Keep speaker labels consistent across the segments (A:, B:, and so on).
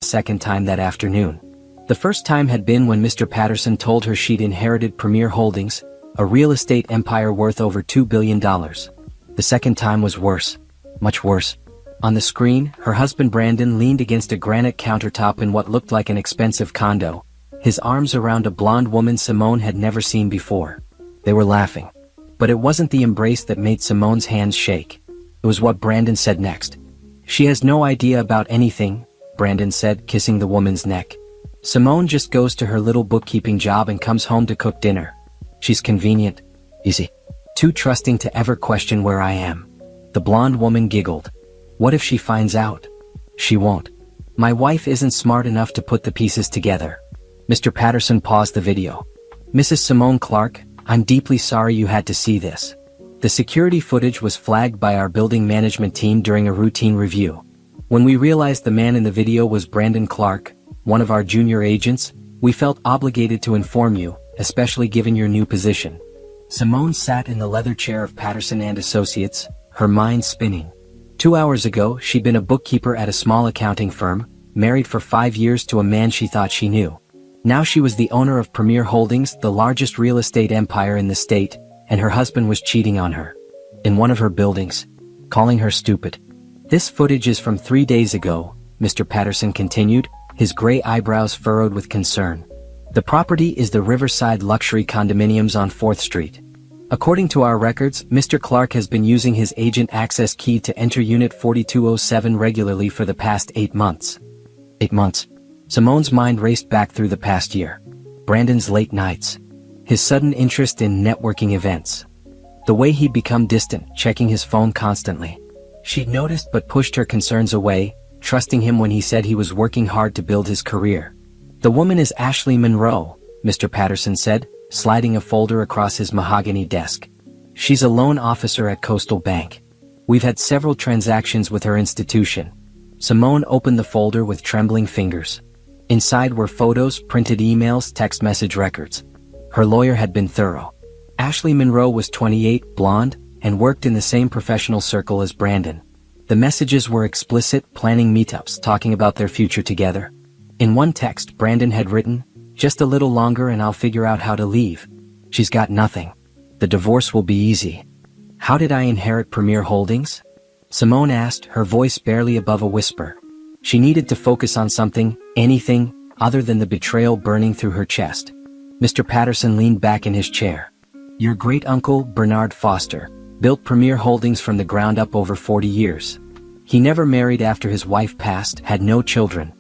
A: second time that afternoon. The first time had been when Mr. Patterson told her she'd inherited Premier Holdings, a real estate empire worth over $2 billion. The second time was worse. Much worse. On the screen, her husband Brandon leaned against a granite countertop in what looked like an expensive condo, his arms around a blonde woman Simone had never seen before. They were laughing. But it wasn't the embrace that made Simone's hands shake. It was what Brandon said next. "She has no idea about anything," Brandon said, kissing the woman's neck. "Simone just goes to her little bookkeeping job and comes home to cook dinner. She's convenient, easy, too trusting to ever question where I am." The blonde woman giggled. "What if she finds out?" "She won't. My wife isn't smart enough to put the pieces together." Mr. Patterson paused the video. "Mrs. Simone Clark, I'm deeply sorry you had to see this. The security footage was flagged by our building management team during a routine review. When we realized the man in the video was Brandon Clark, one of our junior agents, we felt obligated to inform you, especially given your new position." Simone sat in the leather chair of Patterson and Associates, her mind spinning. 2 hours ago, she'd been a bookkeeper at a small accounting firm, married for 5 years to a man she thought she knew. Now she was the owner of Premier Holdings, the largest real estate empire in the state, and her husband was cheating on her. In one of her buildings. Calling her stupid. "This footage is from 3 days ago," Mr. Patterson continued, his gray eyebrows furrowed with concern. "The property is the Riverside luxury condominiums on 4th Street. According to our records, Mr. Clark has been using his agent access key to enter Unit 4207 regularly for the past 8 months. 8 months. Simone's mind raced back through the past year. Brandon's late nights. His sudden interest in networking events. The way he'd become distant, checking his phone constantly. She'd noticed but pushed her concerns away, trusting him when he said he was working hard to build his career. "The woman is Ashley Monroe," Mr. Patterson said, sliding a folder across his mahogany desk. "She's a loan officer at Coastal Bank. We've had several transactions with her institution." Simone opened the folder with trembling fingers. Inside were photos, printed emails, text message records. Her lawyer had been thorough. Ashley Monroe was 28, blonde, and worked in the same professional circle as Brandon. The messages were explicit, planning meetups, talking about their future together. In one text, Brandon had written, "Just a little longer and I'll figure out how to leave. She's got nothing. The divorce will be easy." "How did I inherit Premier Holdings?" Simone asked, her voice barely above a whisper. She needed to focus on something, anything, other than the betrayal burning through her chest. Mr. Patterson leaned back in his chair. "Your great-uncle, Bernard Foster, built Premier Holdings from the ground up over 40 years. He never married after his wife passed, had no children.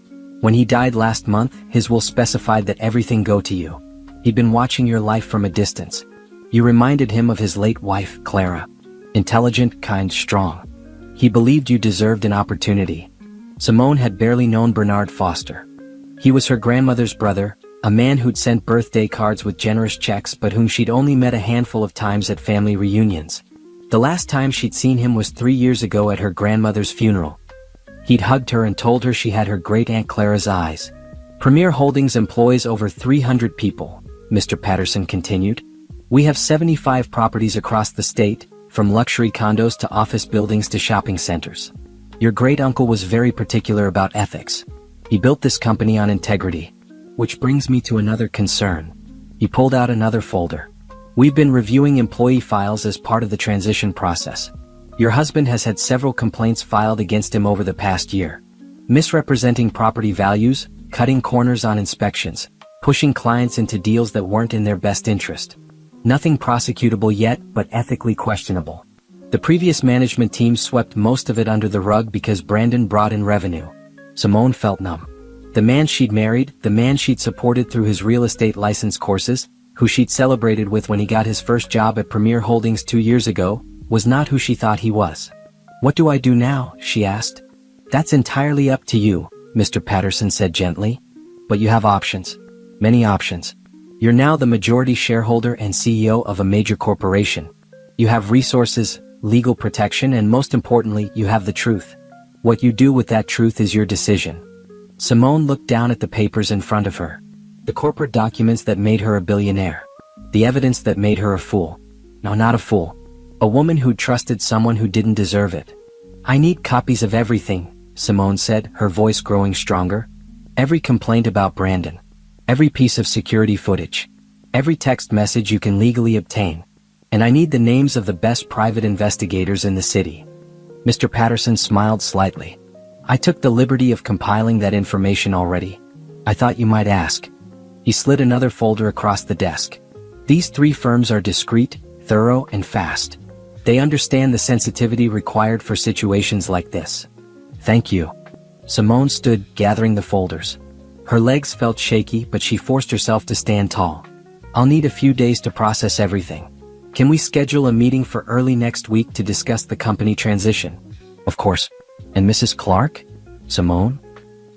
A: When he died last month, his will specified that everything go to you. He'd been watching your life from a distance. You reminded him of his late wife, Clara. Intelligent, kind, strong. He believed you deserved an opportunity." Simone had barely known Bernard Foster. He was her grandmother's brother, a man who'd sent birthday cards with generous checks but whom she'd only met a handful of times at family reunions. The last time she'd seen him was 3 years ago at her grandmother's funeral. He'd hugged her and told her she had her great-aunt Clara's eyes. "Premier Holdings employs over 300 people," Mr. Patterson continued. "We have 75 properties across the state, from luxury condos to office buildings to shopping centers. Your great-uncle was very particular about ethics. He built this company on integrity. Which brings me to another concern." He pulled out another folder. "We've been reviewing employee files as part of the transition process. Your husband has had several complaints filed against him over the past year. Misrepresenting property values, cutting corners on inspections, pushing clients into deals that weren't in their best interest. Nothing prosecutable yet, but ethically questionable. The previous management team swept most of it under the rug because Brandon brought in revenue." Simone felt numb. The man she'd married, the man she'd supported through his real estate license courses, who she'd celebrated with when he got his first job at Premier Holdings 2 years ago, was not who she thought he was. "What do I do now?" she asked. "That's entirely up to you," Mr. Patterson said gently. "But you have options. Many options. You're now the majority shareholder and CEO of a major corporation. You have resources, legal protection, and most importantly, you have the truth. What you do with that truth is your decision." Simone looked down at the papers in front of her. The corporate documents that made her a billionaire. The evidence that made her a fool. No, not a fool. A woman who trusted someone who didn't deserve it. "I need copies of everything," Simone said, her voice growing stronger. Every complaint about Brandon. Every piece of security footage. Every text message you can legally obtain. And I need the names of the best private investigators in the city. Mr. Patterson smiled slightly. I took the liberty of compiling that information already. I thought you might ask. He slid another folder across the desk. These 3 firms are discreet, thorough, and fast. They understand the sensitivity required for situations like this. Thank you. Simone stood, gathering the folders. Her legs felt shaky, but she forced herself to stand tall. I'll need a few days to process everything. Can we schedule a meeting for early next week to discuss the company transition? Of course. And Mrs. Clark? Simone?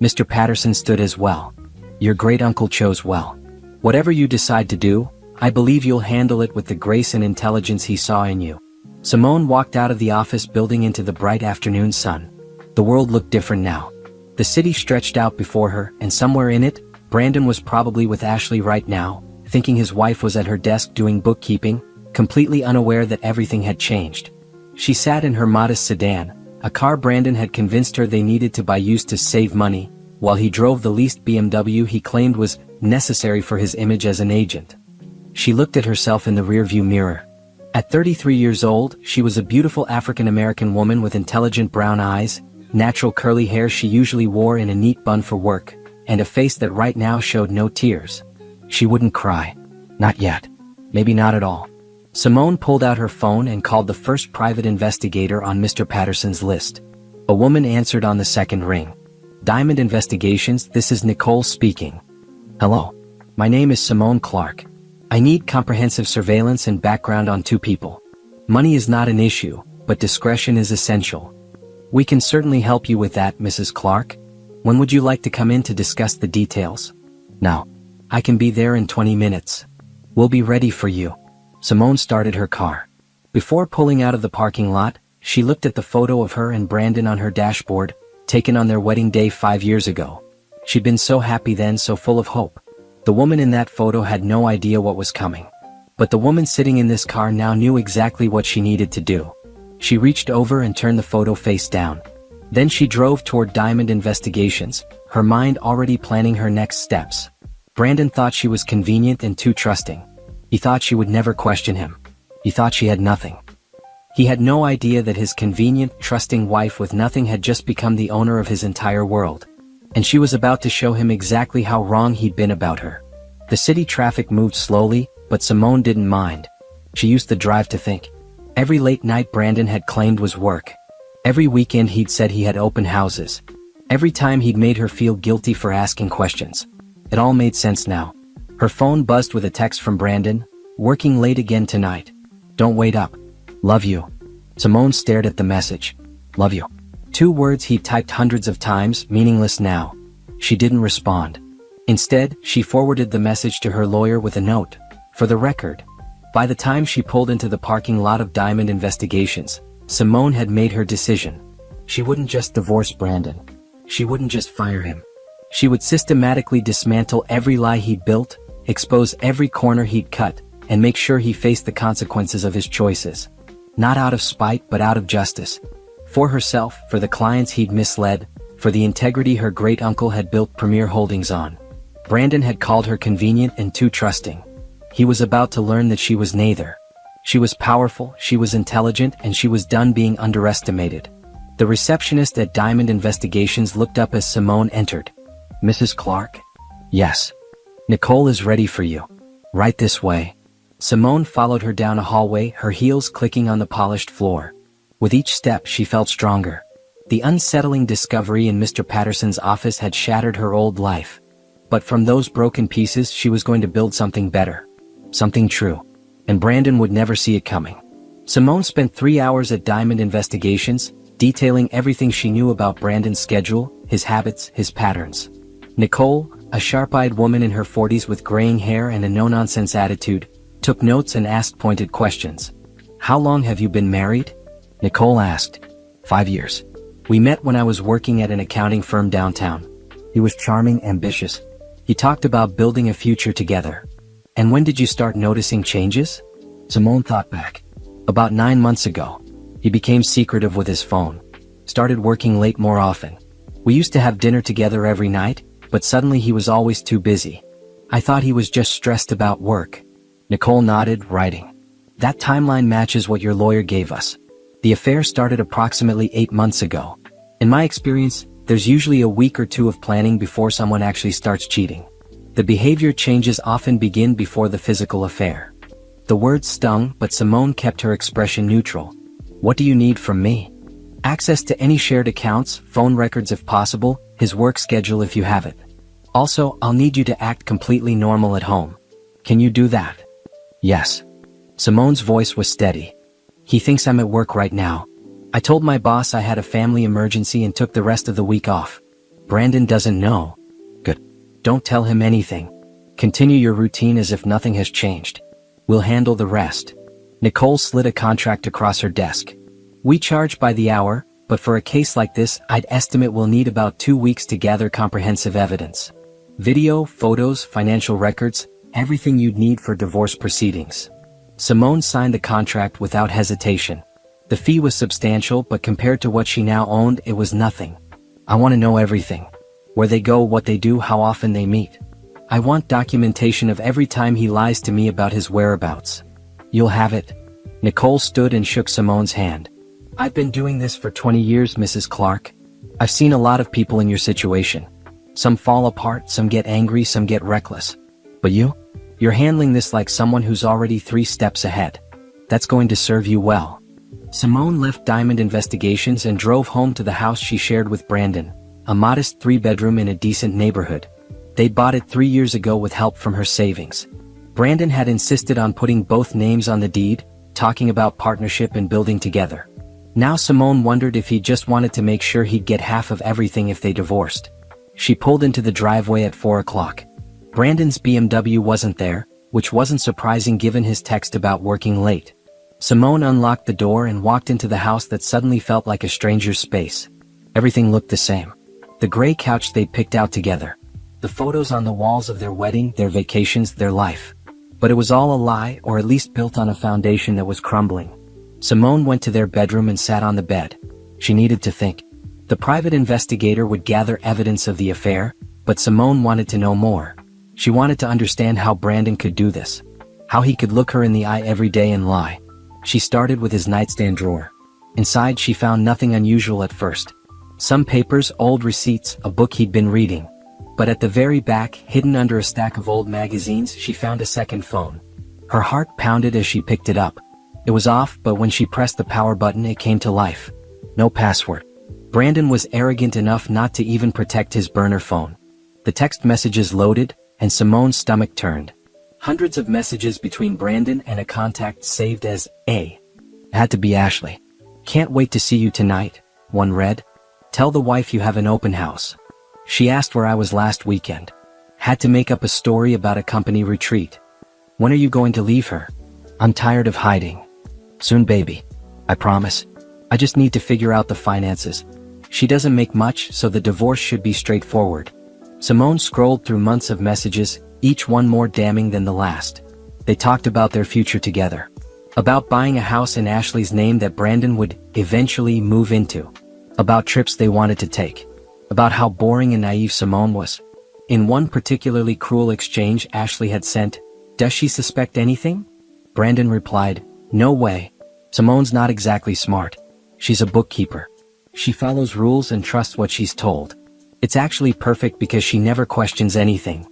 A: Mr. Patterson stood as well. Your great-uncle chose well. Whatever you decide to do, I believe you'll handle it with the grace and intelligence he saw in you. Simone walked out of the office building into the bright afternoon sun. The world looked different now. The city stretched out before her, and somewhere in it, Brandon was probably with Ashley right now, thinking his wife was at her desk doing bookkeeping, completely unaware that everything had changed. She sat in her modest sedan, a car Brandon had convinced her they needed to buy used to save money, while he drove the leased BMW he claimed was necessary for his image as an agent. She looked at herself in the rearview mirror. At 33 years old, she was a beautiful African-American woman with intelligent brown eyes, natural curly hair she usually wore in a neat bun for work, and a face that right now showed no tears. She wouldn't cry. Not yet. Maybe not at all. Simone pulled out her phone and called the first private investigator on Mr. Patterson's list. A woman answered on the second ring. Diamond Investigations, this is Nicole speaking. Hello. My name is Simone Clark. I need comprehensive surveillance and background on 2 people. Money is not an issue, but discretion is essential. We can certainly help you with that, Mrs. Clark. When would you like to come in to discuss the details? Now. I can be there in 20 minutes. We'll be ready for you. Simone started her car. Before pulling out of the parking lot, she looked at the photo of her and Brandon on her dashboard, taken on their wedding day 5 years ago. She'd been so happy then, so full of hope. The woman in that photo had no idea what was coming. But the woman sitting in this car now knew exactly what she needed to do. She reached over and turned the photo face down. Then she drove toward Diamond Investigations, her mind already planning her next steps. Brandon thought she was convenient and too trusting. He thought she would never question him. He thought she had nothing. He had no idea that his convenient, trusting wife with nothing had just become the owner of his entire world. And she was about to show him exactly how wrong he'd been about her. The city traffic moved slowly, but Simone didn't mind. She used the drive to think. Every late night Brandon had claimed was work. Every weekend he'd said he had open houses. Every time he'd made her feel guilty for asking questions. It all made sense now. Her phone buzzed with a text from Brandon. Working late again tonight. Don't wait up. Love you. Simone stared at the message. Love you. 2 words he'd typed hundreds of times, meaningless now. She didn't respond. Instead, she forwarded the message to her lawyer with a note. For the record. By the time she pulled into the parking lot of Diamond Investigations, Simone had made her decision. She wouldn't just divorce Brandon. She wouldn't just fire him. She would systematically dismantle every lie he'd built, expose every corner he'd cut, and make sure he faced the consequences of his choices. Not out of spite, but out of justice. For herself, for the clients he'd misled, for the integrity her great-uncle had built Premier Holdings on. Brandon had called her convenient and too trusting. He was about to learn that she was neither. She was powerful, she was intelligent, and she was done being underestimated. The receptionist at Diamond Investigations looked up as Simone entered. Mrs. Clark? Yes. Nicole is ready for you. Right this way. Simone followed her down a hallway, her heels clicking on the polished floor. With each step she felt stronger. The unsettling discovery in Mr. Patterson's office had shattered her old life. But from those broken pieces she was going to build something better. Something true. And Brandon would never see it coming. Simone spent 3 hours at Diamond Investigations, detailing everything she knew about Brandon's schedule, his habits, his patterns. Nicole, a sharp-eyed woman in her 40s with graying hair and a no-nonsense attitude, took notes and asked pointed questions. How long have you been married? Nicole asked. 5 years. We met when I was working at an accounting firm downtown. He was charming, ambitious. He talked about building a future together. And when did you start noticing changes? Simone thought back. About 9 months ago. He became secretive with his phone. Started working late more often. We used to have dinner together every night, But suddenly he was always too busy. I thought he was just stressed about work. Nicole nodded, writing. That timeline matches what your lawyer gave us. The affair started approximately 8 months ago. In my experience, there's usually a week or two of planning before someone actually starts cheating. The behavior changes often begin before the physical affair. The words stung, but Simone kept her expression neutral. What do you need from me? Access to any shared accounts, phone records if possible, his work schedule if you have it. Also, I'll need you to act completely normal at home. Can you do that? Yes. Simone's voice was steady. He thinks I'm at work right now. I told my boss I had a family emergency and took the rest of the week off. Brandon doesn't know. Good. Don't tell him anything. Continue your routine as if nothing has changed. We'll handle the rest. Nicole slid a contract across her desk. We charge by the hour, but for a case like this, I'd estimate we'll need about 2 weeks to gather comprehensive evidence. Video, photos, financial records, everything you'd need for divorce proceedings. Simone signed the contract without hesitation. The fee was substantial, but compared to what she now owned, it was nothing. I want to know everything. Where they go, what they do, how often they meet. I want documentation of every time he lies to me about his whereabouts. You'll have it. Nicole stood and shook Simone's hand. I've been doing this for 20 years, Mrs. Clark. I've seen a lot of people in your situation. Some fall apart, some get angry, some get reckless. But you're handling this like someone who's already 3 steps ahead. That's going to serve you well. Simone left Diamond Investigations and drove home to the house she shared with Brandon, a modest 3-bedroom in a decent neighborhood. They'd bought it 3 years ago with help from her savings. Brandon had insisted on putting both names on the deed, talking about partnership and building together. Now Simone wondered if he just wanted to make sure he'd get half of everything if they divorced. She pulled into the driveway at 4 o'clock. Brandon's BMW wasn't there, which wasn't surprising given his text about working late. Simone unlocked the door and walked into the house that suddenly felt like a stranger's space. Everything looked the same. The gray couch they'd picked out together. The photos on the walls of their wedding, their vacations, their life. But it was all a lie, or at least built on a foundation that was crumbling. Simone went to their bedroom and sat on the bed. She needed to think. The private investigator would gather evidence of the affair, but Simone wanted to know more. She wanted to understand how Brandon could do this. How he could look her in the eye every day and lie. She started with his nightstand drawer. Inside she found nothing unusual at first. Some papers, old receipts, a book he'd been reading. But at the very back, hidden under a stack of old magazines, she found a second phone. Her heart pounded as she picked it up. It was off, but when she pressed the power button it came to life. No password. Brandon was arrogant enough not to even protect his burner phone. The text messages loaded, and Simone's stomach turned. Hundreds of messages between Brandon and a contact saved as A. It had to be Ashley. Can't wait to see you tonight, one read. Tell the wife you have an open house. She asked where I was last weekend. Had to make up a story about a company retreat. When are you going to leave her? I'm tired of hiding. Soon, baby. I promise. I just need to figure out the finances. She doesn't make much, so the divorce should be straightforward. Simone scrolled through months of messages, each one more damning than the last. They talked about their future together. About buying a house in Ashley's name that Brandon would eventually move into. About trips they wanted to take. About how boring and naive Simone was. In one particularly cruel exchange Ashley had sent, "Does she suspect anything?" Brandon replied, "No way. Simone's not exactly smart. She's a bookkeeper. She follows rules and trusts what she's told. It's actually perfect because she never questions anything."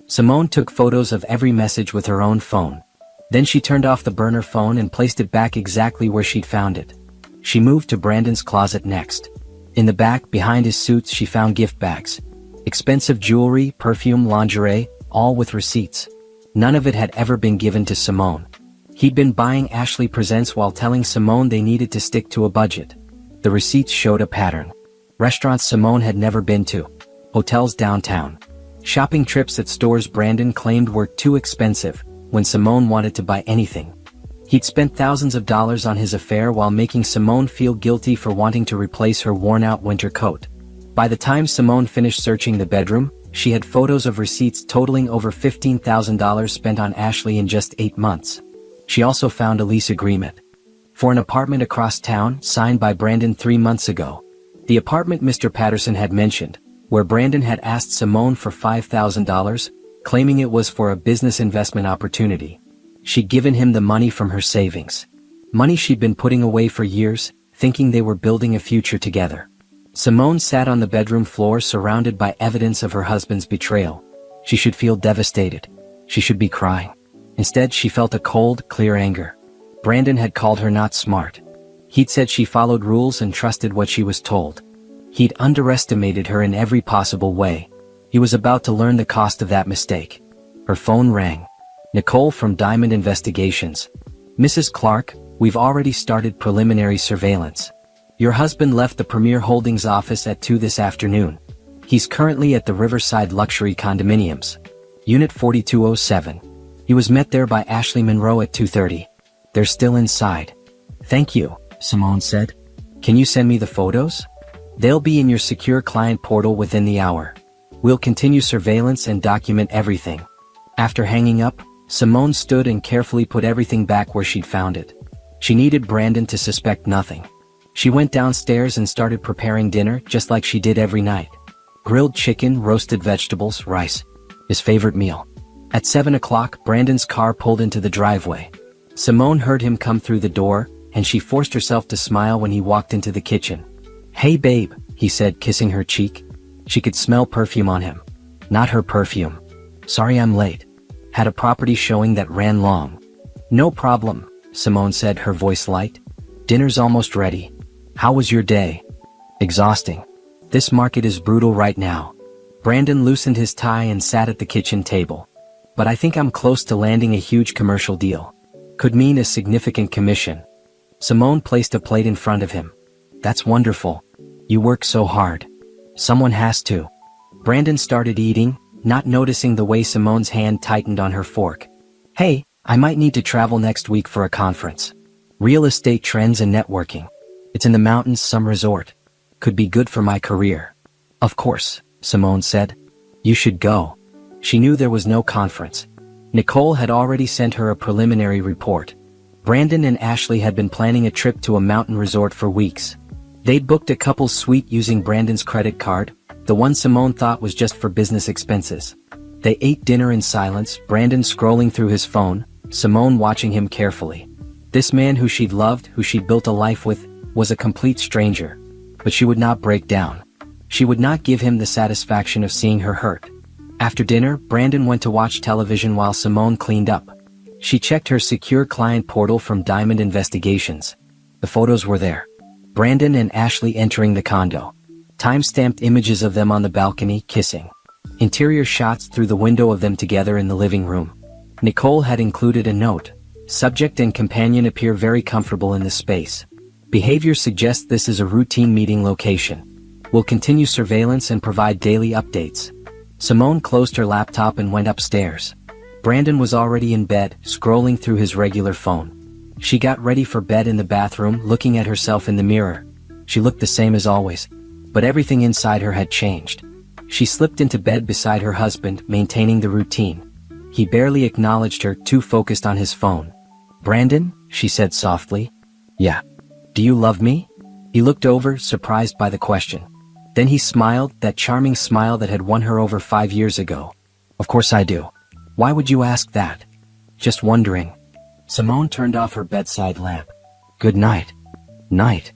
A: Simone took photos of every message with her own phone. Then she turned off the burner phone and placed it back exactly where she'd found it. She moved to Brandon's closet next. In the back, behind his suits, she found gift bags. Expensive jewelry, perfume, lingerie, all with receipts. None of it had ever been given to Simone. He'd been buying Ashley presents while telling Simone they needed to stick to a budget. The receipts showed a pattern. Restaurants Simone had never been to. Hotels downtown. Shopping trips at stores Brandon claimed were too expensive, when Simone wanted to buy anything. He'd spent thousands of dollars on his affair while making Simone feel guilty for wanting to replace her worn-out winter coat. By the time Simone finished searching the bedroom, she had photos of receipts totaling over $15,000 spent on Ashley in just 8 months. She also found a lease agreement for an apartment across town, signed by Brandon 3 months ago. The apartment Mr. Patterson had mentioned, where Brandon had asked Simone for $5,000, claiming it was for a business investment opportunity. She'd given him the money from her savings. Money she'd been putting away for years, thinking they were building a future together. Simone sat on the bedroom floor surrounded by evidence of her husband's betrayal. She should feel devastated. She should be crying. Instead, she felt a cold, clear anger. Brandon had called her not smart. He'd said she followed rules and trusted what she was told. He'd underestimated her in every possible way. He was about to learn the cost of that mistake. Her phone rang. Nicole from Diamond Investigations. Mrs. Clark, we've already started preliminary surveillance. Your husband left the Premier Holdings office at 2 this afternoon. He's currently at the Riverside Luxury Condominiums. Unit 4207. He was met there by Ashley Monroe at 2:30. They're still inside. Thank you, Simone said. Can you send me the photos? They'll be in your secure client portal within the hour. We'll continue surveillance and document everything. After hanging up, Simone stood and carefully put everything back where she'd found it. She needed Brandon to suspect nothing. She went downstairs and started preparing dinner just like she did every night. Grilled chicken, roasted vegetables, rice. His favorite meal. At 7 o'clock, Brandon's car pulled into the driveway. Simone heard him come through the door, and she forced herself to smile when he walked into the kitchen. Hey babe, he said, kissing her cheek. She could smell perfume on him. Not her perfume. Sorry I'm late. Had a property showing that ran long. No problem, Simone said, her voice light. Dinner's almost ready. How was your day? Exhausting. This market is brutal right now. Brandon loosened his tie and sat at the kitchen table. But I think I'm close to landing a huge commercial deal. Could mean a significant commission. Simone placed a plate in front of him. That's wonderful. You work so hard. Someone has to. Brandon started eating, not noticing the way Simone's hand tightened on her fork. Hey, I might need to travel next week for a conference. Real estate trends and networking. It's in the mountains, some resort. Could be good for my career. Of course, Simone said. You should go. She knew there was no conference. Nicole had already sent her a preliminary report. Brandon and Ashley had been planning a trip to a mountain resort for weeks. They'd booked a couple's suite using Brandon's credit card, the one Simone thought was just for business expenses. They ate dinner in silence, Brandon scrolling through his phone, Simone watching him carefully. This man who she'd loved, who she'd built a life with, was a complete stranger. But she would not break down. She would not give him the satisfaction of seeing her hurt. After dinner, Brandon went to watch television while Simone cleaned up. She checked her secure client portal from Diamond Investigations. The photos were there. Brandon and Ashley entering the condo. Time-stamped images of them on the balcony, kissing. Interior shots through the window of them together in the living room. Nicole had included a note. Subject and companion appear very comfortable in this space. Behavior suggests this is a routine meeting location. We'll continue surveillance and provide daily updates. Simone closed her laptop and went upstairs. Brandon was already in bed, scrolling through his regular phone. She got ready for bed in the bathroom, looking at herself in the mirror. She looked the same as always, but everything inside her had changed. She slipped into bed beside her husband, maintaining the routine. He barely acknowledged her, too focused on his phone. Brandon, she said softly. Yeah. Do you love me? He looked over, surprised by the question. Then he smiled, that charming smile that had won her over 5 years ago. Of course I do. Why would you ask that? Just wondering. Simone turned off her bedside lamp. Good night. Night.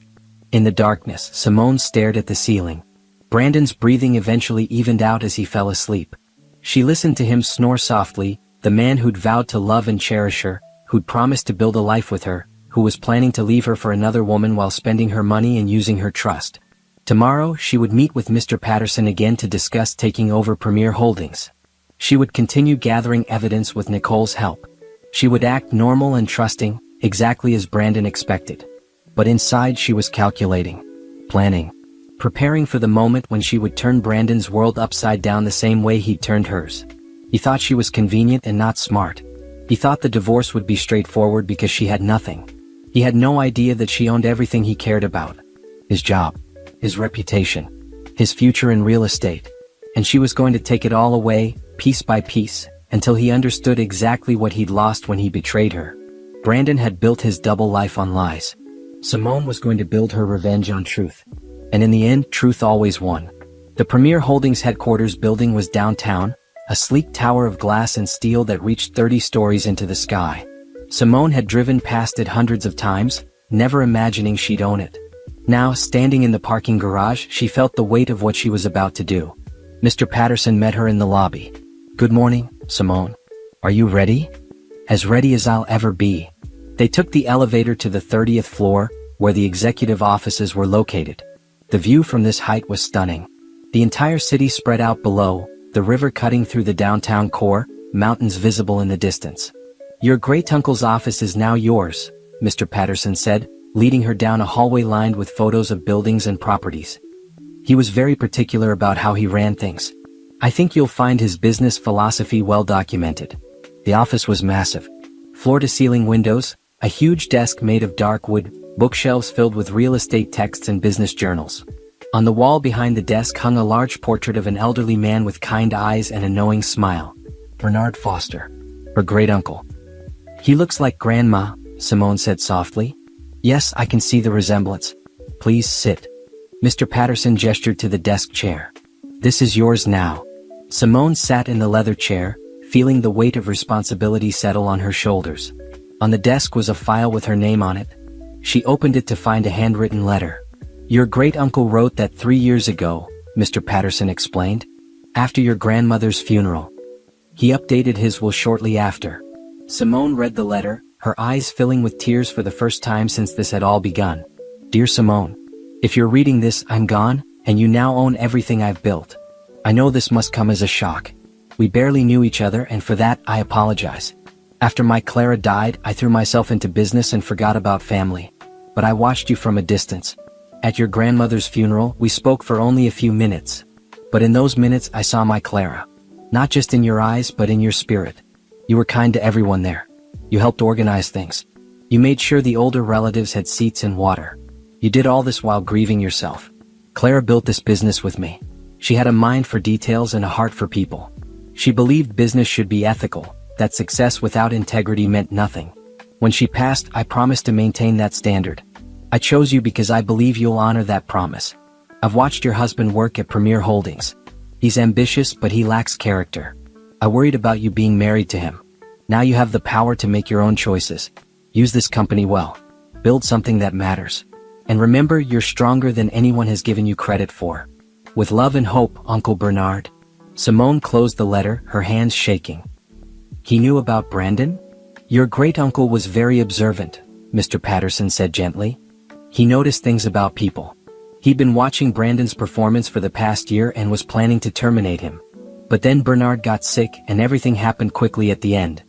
A: In the darkness, Simone stared at the ceiling. Brandon's breathing eventually evened out as he fell asleep. She listened to him snore softly, the man who'd vowed to love and cherish her, who'd promised to build a life with her, who was planning to leave her for another woman while spending her money and using her trust. Tomorrow, she would meet with Mr. Patterson again to discuss taking over Premier Holdings. She would continue gathering evidence with Nicole's help. She would act normal and trusting, exactly as Brandon expected. But inside she was calculating, planning, preparing for the moment when she would turn Brandon's world upside down the same way he'd turned hers. He thought she was convenient and not smart. He thought the divorce would be straightforward because she had nothing. He had no idea that she owned everything he cared about. His job, his reputation, his future in real estate. And she was going to take it all away, piece by piece, until he understood exactly what he'd lost when he betrayed her. Brandon had built his double life on lies. Simone was going to build her revenge on truth. And in the end, truth always won. The Premier Holdings headquarters building was downtown, a sleek tower of glass and steel that reached 30 stories into the sky. Simone had driven past it hundreds of times, never imagining she'd own it. Now, standing in the parking garage, she felt the weight of what she was about to do. Mr. Patterson met her in the lobby. "Good morning, Simone. Are you ready?" "As ready as I'll ever be." They took the elevator to the 30th floor, where the executive offices were located. The view from this height was stunning. The entire city spread out below, the river cutting through the downtown core, mountains visible in the distance. "Your great-uncle's office is now yours," Mr. Patterson said, leading her down a hallway lined with photos of buildings and properties. He was very particular about how he ran things. "I think you'll find his business philosophy well documented." The office was massive. Floor-to-ceiling windows, a huge desk made of dark wood, bookshelves filled with real estate texts and business journals. On the wall behind the desk hung a large portrait of an elderly man with kind eyes and a knowing smile. Bernard Foster, her great-uncle. "He looks like Grandma," Simone said softly. "Yes, I can see the resemblance. Please sit." Mr. Patterson gestured to the desk chair. "This is yours now." Simone sat in the leather chair, feeling the weight of responsibility settle on her shoulders. On the desk was a file with her name on it. She opened it to find a handwritten letter. "Your great-uncle wrote that 3 years ago," Mr. Patterson explained. "After your grandmother's funeral. He updated his will shortly after." Simone read the letter, her eyes filling with tears for the first time since this had all begun. "Dear Simone, if you're reading this, I'm gone, and you now own everything I've built. I know this must come as a shock. We barely knew each other, and for that, I apologize. After my Clara died, I threw myself into business and forgot about family. But I watched you from a distance. At your grandmother's funeral, we spoke for only a few minutes. But in those minutes, I saw my Clara. Not just in your eyes, but in your spirit. You were kind to everyone there. You helped organize things. You made sure the older relatives had seats and water. You did all this while grieving yourself. Clara built this business with me. She had a mind for details and a heart for people. She believed business should be ethical, that success without integrity meant nothing. When she passed, I promised to maintain that standard. I chose you because I believe you'll honor that promise. I've watched your husband work at Premier Holdings. He's ambitious, but he lacks character. I worried about you being married to him. Now you have the power to make your own choices. Use this company well. Build something that matters. And remember, you're stronger than anyone has given you credit for. With love and hope, Uncle Bernard." Simone closed the letter, her hands shaking. "He knew about Brandon?" "Your great-uncle was very observant," Mr. Patterson said gently. "He noticed things about people. He'd been watching Brandon's performance for the past year and was planning to terminate him. But then Bernard got sick and everything happened quickly at the end.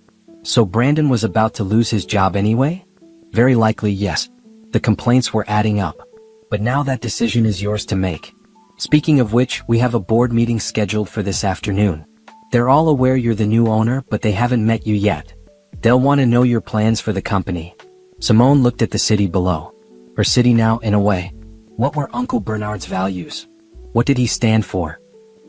A: So Brandon was about to lose his job anyway?" "Very likely, yes. The complaints were adding up. But now that decision is yours to make. Speaking of which, we have a board meeting scheduled for this afternoon. They're all aware you're the new owner, but they haven't met you yet. They'll want to know your plans for the company." Simone looked at the city below. Her city now, in a way. What were Uncle Bernard's values? What did he stand for?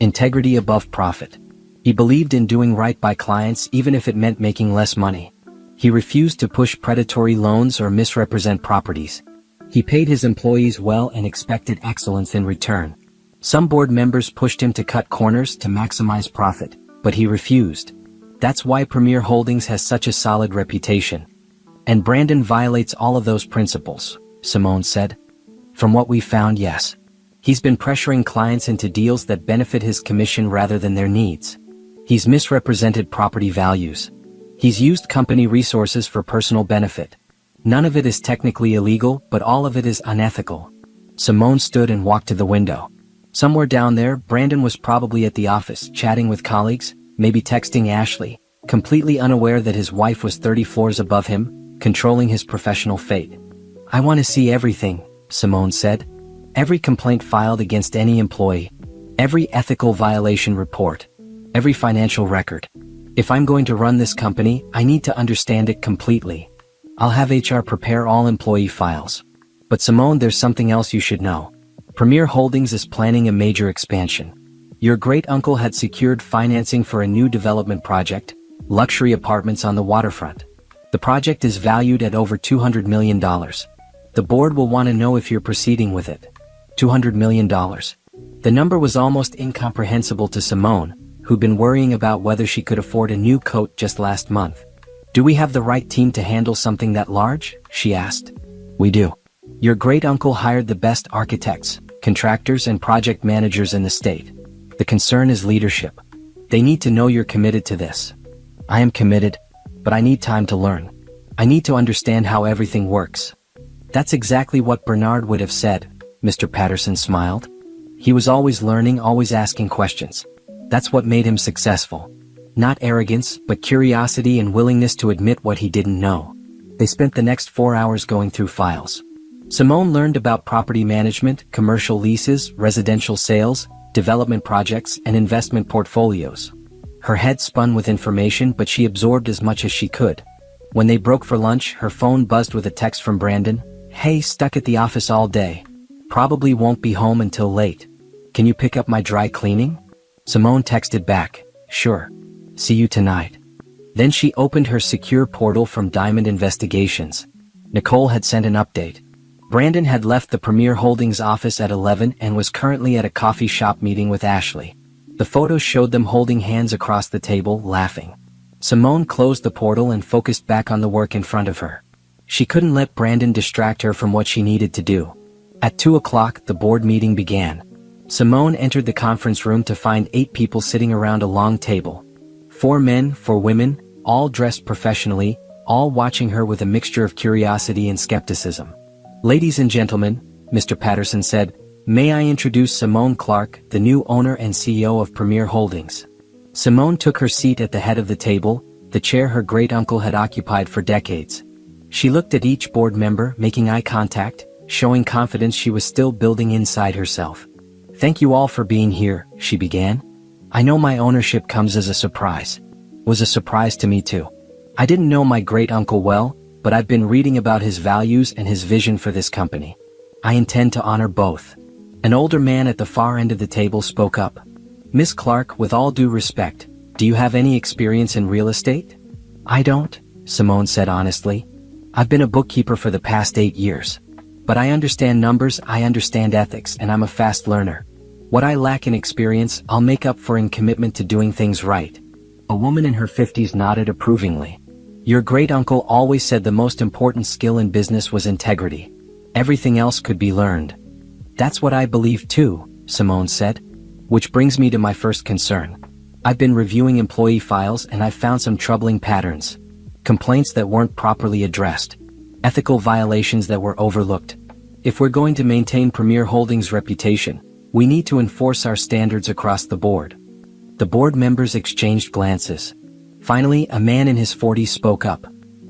A: Integrity above profit. He believed in doing right by clients even if it meant making less money. He refused to push predatory loans or misrepresent properties. He paid his employees well and expected excellence in return. Some board members pushed him to cut corners to maximize profit, but he refused. That's why Premier Holdings has such a solid reputation. And Brandon violates all of those principles, Simone said. From what we found, yes. He's been pressuring clients into deals that benefit his commission rather than their needs. He's misrepresented property values. He's used company resources for personal benefit. None of it is technically illegal, but all of it is unethical. Simone stood and walked to the window. Somewhere down there, Brandon was probably at the office, chatting with colleagues, maybe texting Ashley, completely unaware that his wife was 30 floors above him, controlling his professional fate. "I want to see everything," Simone said. "Every complaint filed against any employee, every ethical violation report, every financial record. If I'm going to run this company, I need to understand it completely. I'll have HR prepare all employee files. But Simone, there's something else you should know. Premier Holdings is planning a major expansion. Your great-uncle had secured financing for a new development project, luxury apartments on the waterfront. The project is valued at over $200 million. The board will want to know if you're proceeding with it." $200 million. The number was almost incomprehensible to Simone, who'd been worrying about whether she could afford a new coat just last month. "Do we have the right team to handle something that large?" she asked. "We do. Your great-uncle hired the best architects, contractors and project managers in the state. The concern is leadership. They need to know you're committed to this." "I am committed, but I need time to learn. I need to understand how everything works." "That's exactly what Bernard would have said," Mr. Patterson smiled. "He was always learning, always asking questions. That's what made him successful. Not arrogance, but curiosity and willingness to admit what he didn't know." They spent the next 4 hours going through files. Simone learned about property management, commercial leases, residential sales, development projects, and investment portfolios. Her head spun with information, but she absorbed as much as she could. When they broke for lunch, her phone buzzed with a text from Brandon. "Hey, stuck at the office all day. Probably won't be home until late. Can you pick up my dry cleaning?" Simone texted back, "Sure. See you tonight." Then she opened her secure portal from Diamond Investigations. Nicole had sent an update. Brandon had left the Premier Holdings office at 11 and was currently at a coffee shop meeting with Ashley. The photos showed them holding hands across the table, laughing. Simone closed the portal and focused back on the work in front of her. She couldn't let Brandon distract her from what she needed to do. At 2 o'clock, the board meeting began. Simone entered the conference room to find 8 people sitting around a long table. 4 men, 4 women, all dressed professionally, all watching her with a mixture of curiosity and skepticism. "Ladies and gentlemen," Mr. Patterson said, "may I introduce Simone Clark, the new owner and CEO of Premier Holdings." Simone took her seat at the head of the table, the chair her great-uncle had occupied for decades. She looked at each board member, making eye contact, showing confidence she was still building inside herself. "Thank you all for being here," she began. "I know my ownership comes as a surprise. It was a surprise to me too. I didn't know my great-uncle well, but I've been reading about his values and his vision for this company. I intend to honor both." An older man at the far end of the table spoke up. "Miss Clark, with all due respect, do you have any experience in real estate?" "I don't," Simone said honestly. "I've been a bookkeeper for the past 8 years. But I understand numbers, I understand ethics, and I'm a fast learner. What I lack in experience, I'll make up for in commitment to doing things right." A woman in her 50s nodded approvingly. "Your great-uncle always said the most important skill in business was integrity. Everything else could be learned." "That's what I believe too," Simone said. "Which brings me to my first concern. I've been reviewing employee files and I've found some troubling patterns. Complaints that weren't properly addressed. Ethical violations that were overlooked. If we're going to maintain Premier Holdings' reputation, we need to enforce our standards across the board." The board members exchanged glances. Finally, a man in his 40s spoke up.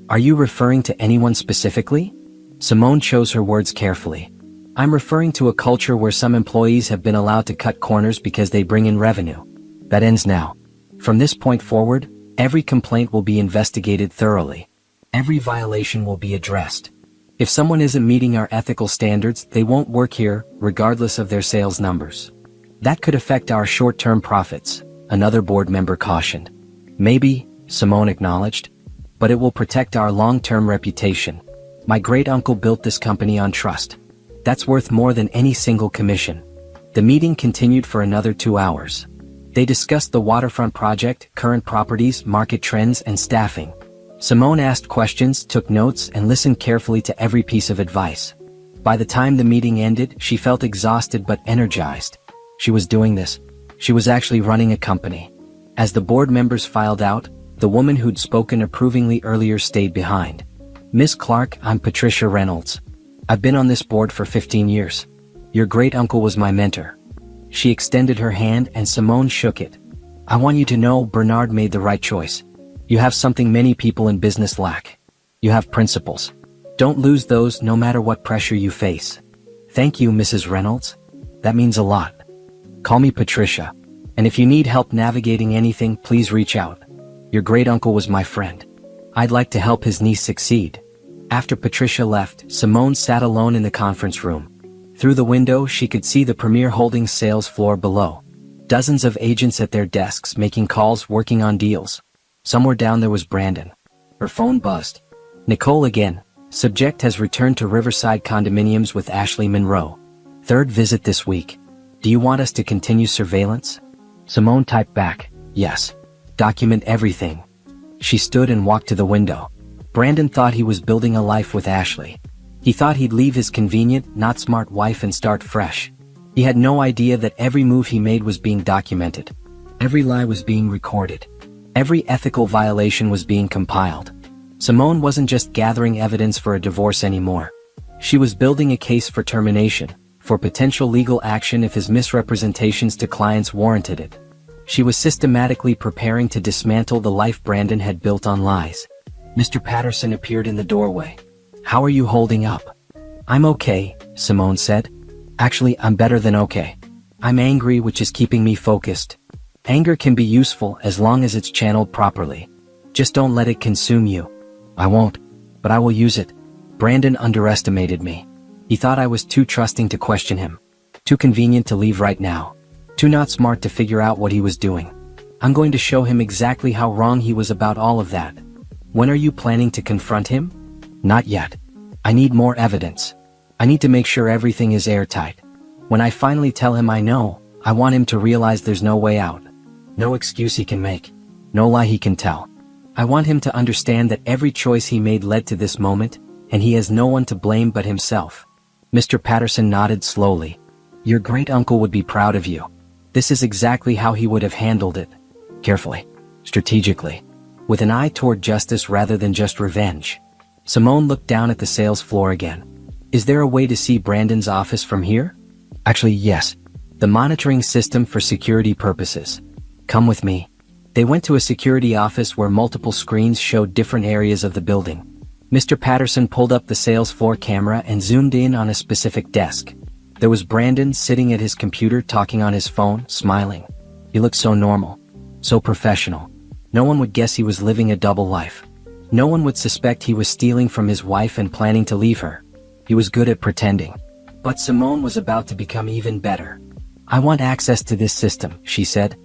A: "Are you referring to anyone specifically?" Simone chose her words carefully. "I'm referring to a culture where some employees have been allowed to cut corners because they bring in revenue. That ends now. From this point forward, every complaint will be investigated thoroughly. Every violation will be addressed. If someone isn't meeting our ethical standards, they won't work here, regardless of their sales numbers. That could affect our short-term profits," another board member cautioned. "Maybe," Simone acknowledged, "but it will protect our long-term reputation. My great-uncle built this company on trust. That's worth more than any single commission." The meeting continued for another 2 hours. They discussed the waterfront project, current properties, market trends, and staffing. Simone asked questions, took notes, and listened carefully to every piece of advice. By the time the meeting ended, she felt exhausted but energized. She was doing this. She was actually running a company. As the board members filed out, the woman who'd spoken approvingly earlier stayed behind. "Miss Clark, I'm Patricia Reynolds. I've been on this board for 15 years. Your great-uncle was my mentor." She extended her hand and Simone shook it. "I want you to know Bernard made the right choice. You have something many people in business lack. You have principles. Don't lose those no matter what pressure you face." "Thank you, Mrs. Reynolds. That means a lot. Call me Patricia. And if you need help navigating anything, please reach out. Your great-uncle was my friend. I'd like to help his niece succeed." After Patricia left, Simone sat alone in the conference room. Through the window, she could see the Premier Holdings sales floor below. Dozens of agents at their desks making calls, working on deals. Somewhere down there was Brandon. Her phone buzzed. "Nicole again. Subject has returned to Riverside condominiums with Ashley Monroe. 3rd visit this week. Do you want us to continue surveillance? Simone typed back, yes. Document everything. She stood and walked to the window. Brandon thought he was building a life with Ashley. He thought he'd leave his convenient, not smart wife and start fresh. He had no idea that every move he made was being documented. Every lie was being recorded. Every ethical violation was being compiled. Simone wasn't just gathering evidence for a divorce anymore. She was building a case for termination, for potential legal action if his misrepresentations to clients warranted it. She was systematically preparing to dismantle the life Brandon had built on lies. Mr. Patterson appeared in the doorway. How are you holding up? I'm okay, Simone said. Actually, I'm better than okay. I'm angry, which is keeping me focused. Anger can be useful as long as it's channeled properly. Just don't let it consume you. I won't, but I will use it. Brandon underestimated me. He thought I was too trusting to question him. Too convenient to leave right now. Too not smart to figure out what he was doing. I'm going to show him exactly how wrong he was about all of that. When are you planning to confront him? Not yet. I need more evidence. I need to make sure everything is airtight. When I finally tell him I know, I want him to realize there's no way out. No excuse he can make. No lie he can tell. I want him to understand that every choice he made led to this moment, and he has no one to blame but himself. Mr. Patterson nodded slowly. Your great-uncle would be proud of you. This is exactly how he would have handled it. Carefully. Strategically. With an eye toward justice rather than just revenge. Simone looked down at the sales floor again. Is there a way to see Brandon's office from here? Actually, yes. The monitoring system for security purposes. Come with me. They went to a security office where multiple screens showed different areas of the building. Mr. Patterson pulled up the sales floor camera and zoomed in on a specific desk. There was Brandon sitting at his computer talking on his phone, smiling. He looked so normal. So professional. No one would guess he was living a double life. No one would suspect he was stealing from his wife and planning to leave her. He was good at pretending. But Simone was about to become even better. I want access to this system, she said.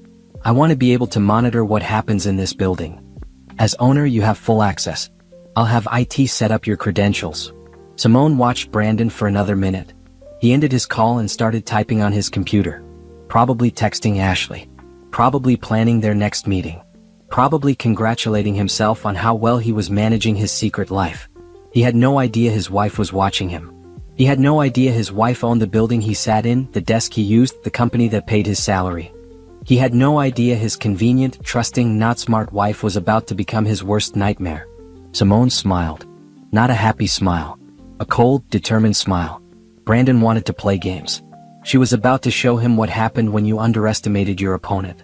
A: I want to be able to monitor what happens in this building. As owner, you have full access. I'll have IT set up your credentials. Simone watched Brandon for another minute. He ended his call and started typing on his computer. Probably texting Ashley. Probably planning their next meeting. Probably congratulating himself on how well he was managing his secret life. He had no idea his wife was watching him. He had no idea his wife owned the building he sat in, the desk he used, the company that paid his salary. He had no idea his convenient, trusting, not smart wife was about to become his worst nightmare. Simone smiled. Not a happy smile. A cold, determined smile. Brandon wanted to play games. She was about to show him what happened when you underestimated your opponent.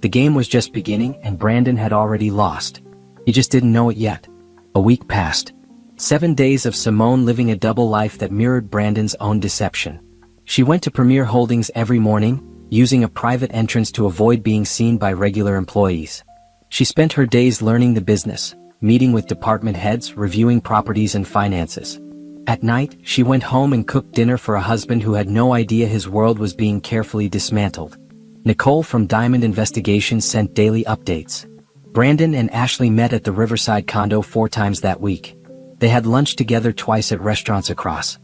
A: The game was just beginning and Brandon had already lost. He just didn't know it yet. A week passed. 7 days of Simone living a double life that mirrored Brandon's own deception. She went to Premier Holdings every morning, using a private entrance to avoid being seen by regular employees. She spent her days learning the business, meeting with department heads, reviewing properties and finances. At night, she went home and cooked dinner for a husband who had no idea his world was being carefully dismantled. Nicole from Diamond Investigations sent daily updates. Brandon and Ashley met at the Riverside condo 4 times that week. They had lunch together twice at restaurants across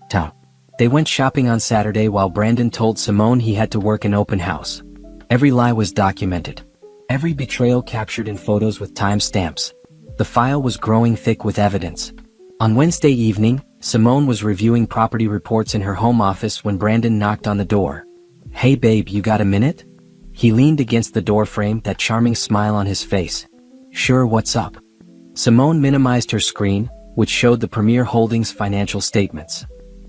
A: town. They went shopping on Saturday while Brandon told Simone he had to work an open house. Every lie was documented. Every betrayal captured in photos with timestamps. The file was growing thick with evidence. On Wednesday evening, Simone was reviewing property reports in her home office when Brandon knocked on the door. Hey babe, you got a minute? He leaned against the doorframe, that charming smile on his face. Sure, what's up? Simone minimized her screen, which showed the Premier Holdings financial statements.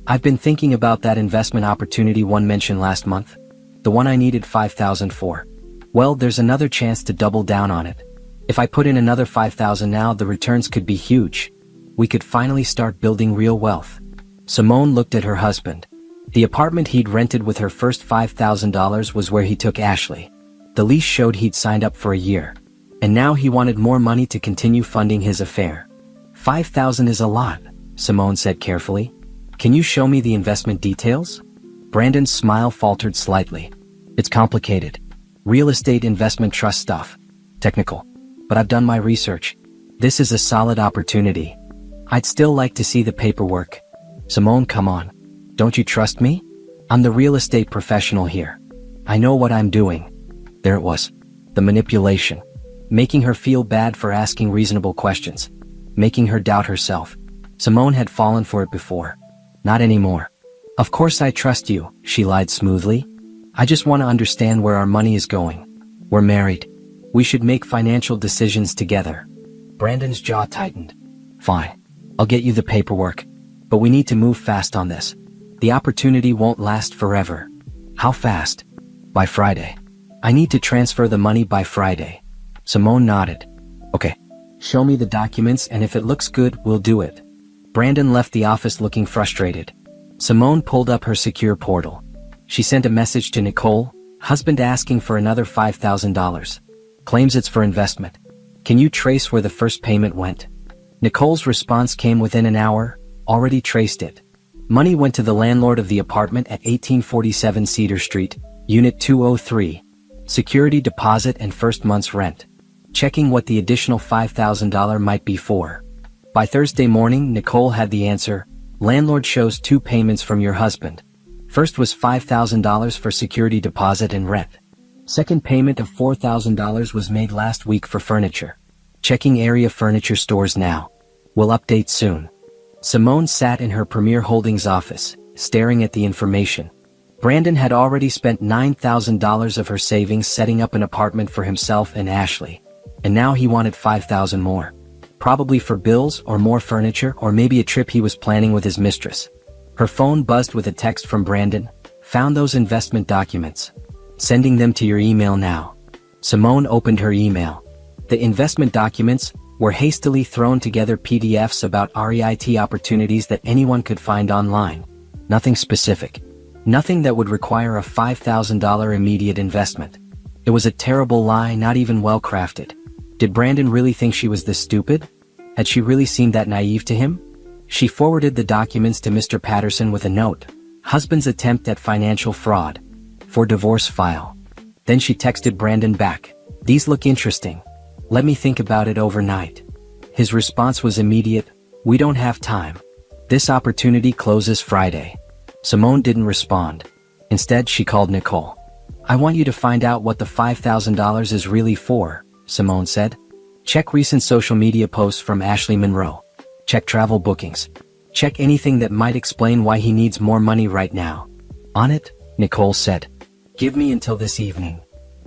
A: I've been thinking about that investment opportunity one mentioned last month. The one I needed $5,000 for. Well, there's another chance to double down on it. If I put in another $5,000 now, the returns could be huge. We could finally start building real wealth. Simone looked at her husband. The apartment he'd rented with her first $5,000 was where he took Ashley. The lease showed he'd signed up for a year. And now he wanted more money to continue funding his affair. $5,000 is a lot, Simone said carefully. Can you show me the investment details? Brandon's smile faltered slightly. It's complicated. Real estate investment trust stuff. Technical. But I've done my research. This is a solid opportunity. I'd still like to see the paperwork. Simone, come on. Don't you trust me? I'm the real estate professional here. I know what I'm doing. There it was. The manipulation. Making her feel bad for asking reasonable questions. Making her doubt herself. Simone had fallen for it before. Not anymore. Of course I trust you, she lied smoothly. I just want to understand where our money is going. We're married. We should make financial decisions together. Brandon's jaw tightened. Fine. I'll get you the paperwork. But we need to move fast on this. The opportunity won't last forever. How fast? By Friday. I need to transfer the money by Friday. Simone nodded. Okay. Show me the documents, and if it looks good, we'll do it. Brandon left the office looking frustrated. Simone pulled up her secure portal. She sent a message to Nicole, husband asking for another $5,000. Claims it's for investment. Can you trace where the first payment went? Nicole's response came within an hour, already traced it. Money went to the landlord of the apartment at 1847 Cedar Street, Unit 203. Security deposit and first month's rent. Checking what the additional $5,000 might be for. By Thursday morning, Nicole had the answer. Landlord shows 2 payments from your husband. First was $5,000 for security deposit and rent. Second payment of $4,000 was made last week for furniture. Checking area furniture stores now. Will update soon. Simone sat in her Premier Holdings office, staring at the information. Brandon had already spent $9,000 of her savings setting up an apartment for himself and Ashley. And now he wanted $5,000 more. Probably for bills or more furniture or maybe a trip he was planning with his mistress. Her phone buzzed with a text from Brandon. Found those investment documents. Sending them to your email now. Simone opened her email. The investment documents were hastily thrown together PDFs about REIT opportunities that anyone could find online. Nothing specific. Nothing that would require a $5,000 immediate investment. It was a terrible lie, not even well crafted. Did Brandon really think she was this stupid? Had she really seemed that naive to him? She forwarded the documents to Mr. Patterson with a note. Husband's attempt at financial fraud. For divorce file. Then she texted Brandon back. These look interesting. Let me think about it overnight. His response was immediate. We don't have time. This opportunity closes Friday. Simone didn't respond. Instead, she called Nicole. I want you to find out what the $5,000 is really for, Simone said. Check recent social media posts from Ashley Monroe. Check travel bookings. Check anything that might explain why he needs more money right now. On it, Nicole said. Give me until this evening.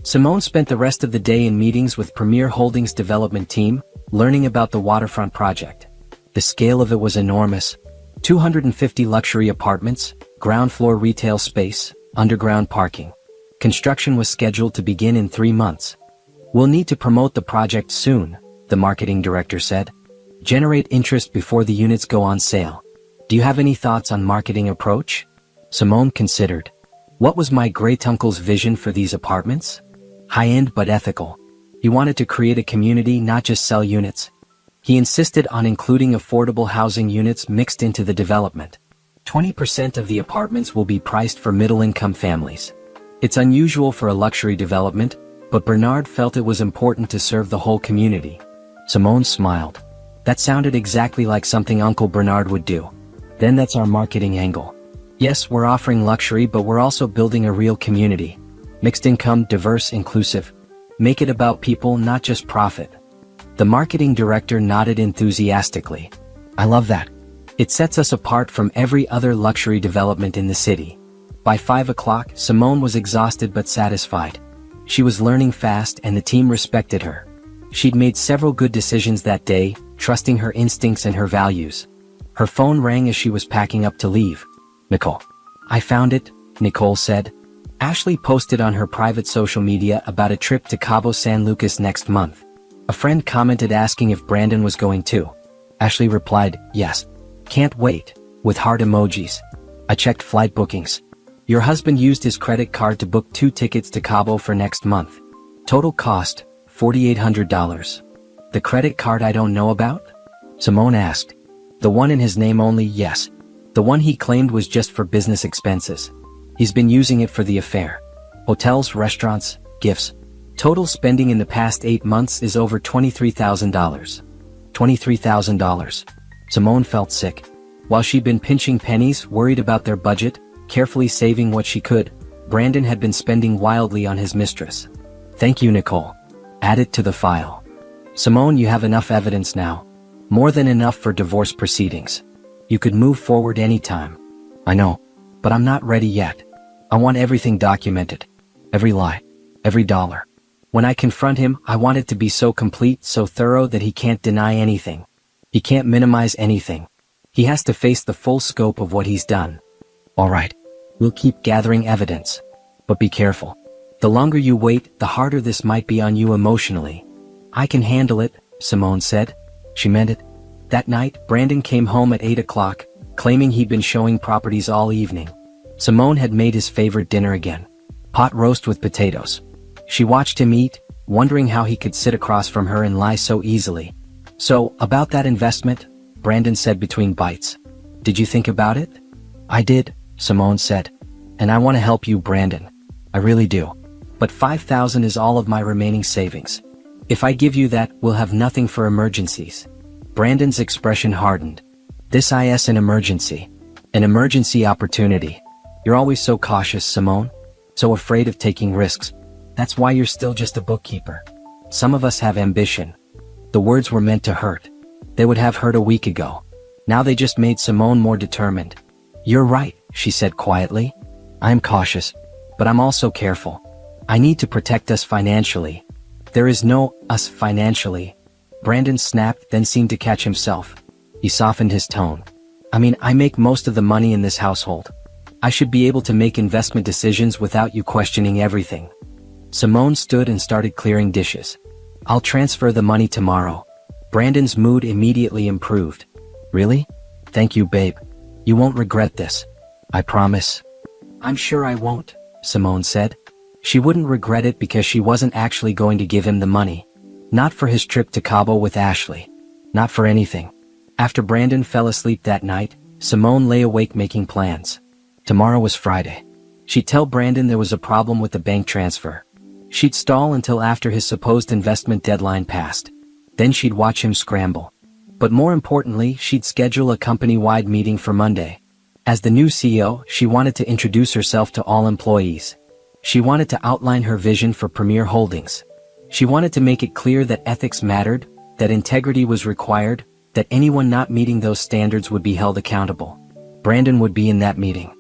A: Simone spent the rest of the day in meetings with Premier Holdings development team, learning about the waterfront project. The scale of it was enormous. 250 luxury apartments, ground floor retail space, underground parking. Construction was scheduled to begin in 3 months. We'll need to promote the project soon, the marketing director said. Generate interest before the units go on sale. Do you have any thoughts on marketing approach? Simone considered. What was my great-uncle's vision for these apartments? High-end but ethical. He wanted to create a community, not just sell units. He insisted on including affordable housing units mixed into the development. 20% of the apartments will be priced for middle-income families. It's unusual for a luxury development, but Bernard felt it was important to serve the whole community. Simone smiled. That sounded exactly like something Uncle Bernard would do. Then that's our marketing angle. Yes, we're offering luxury, but we're also building a real community. Mixed income, diverse, inclusive. Make it about people, not just profit. The marketing director nodded enthusiastically. I love that. It sets us apart from every other luxury development in the city. By 5 o'clock, Simone was exhausted but satisfied. She was learning fast and the team respected her. She'd made several good decisions that day, trusting her instincts and her values. Her phone rang as she was packing up to leave. Nicole. I found it, Nicole said. Ashley posted on her private social media about a trip to Cabo San Lucas next month. A friend commented asking if Brandon was going too. Ashley replied, yes. Can't wait, with heart emojis. I checked flight bookings. Your husband used his credit card to book 2 tickets to Cabo for next month. Total cost, $4,800. The credit card I don't know about? Simone asked. The one in his name only, yes. The one he claimed was just for business expenses. He's been using it for the affair. Hotels, restaurants, gifts. Total spending in the past 8 months is over $23,000. $23,000. Simone felt sick. While she'd been pinching pennies, worried about their budget, carefully saving what she could. Brandon had been spending wildly on his mistress. Thank you, Nicole. Add it to the file. Simone, you have enough evidence now. More than enough for divorce proceedings. You could move forward anytime. I know, but I'm not ready yet. I want everything documented. Every lie. Every dollar. When I confront him, I want it to be so complete, so thorough that he can't deny anything. He can't minimize anything. He has to face the full scope of what he's done. All right. We'll keep gathering evidence. But be careful. The longer you wait, the harder this might be on you emotionally. I can handle it, Simone said. She meant it. That night, Brandon came home at 8 o'clock, claiming he'd been showing properties all evening. Simone had made his favorite dinner again. Pot roast with potatoes. She watched him eat, wondering how he could sit across from her and lie so easily. So, about that investment, Brandon said between bites. Did you think about it? I did, Simone said. And I want to help you, Brandon. I really do. But $5,000 is all of my remaining savings. If I give you that, we'll have nothing for emergencies. Brandon's expression hardened. This is an emergency. An emergency opportunity. You're always so cautious, Simone. So afraid of taking risks. That's why you're still just a bookkeeper. Some of us have ambition. The words were meant to hurt. They would have hurt a week ago. Now they just made Simone more determined. You're right, she said quietly. I'm cautious, but I'm also careful. I need to protect us financially. There is no us financially. Brandon snapped, then seemed to catch himself. He softened his tone. I make most of the money in this household. I should be able to make investment decisions without you questioning everything. Simone stood and started clearing dishes. I'll transfer the money tomorrow. Brandon's mood immediately improved. Really? Thank you, babe. You won't regret this. I promise. I'm sure I won't, Simone said. She wouldn't regret it because she wasn't actually going to give him the money. Not for his trip to Cabo with Ashley. Not for anything. After Brandon fell asleep that night, Simone lay awake making plans. Tomorrow was Friday. She'd tell Brandon there was a problem with the bank transfer. She'd stall until after his supposed investment deadline passed. Then she'd watch him scramble. But more importantly, she'd schedule a company-wide meeting for Monday. As the new CEO, she wanted to introduce herself to all employees. She wanted to outline her vision for Premier Holdings. She wanted to make it clear that ethics mattered, that integrity was required, that anyone not meeting those standards would be held accountable. Brandon would be in that meeting.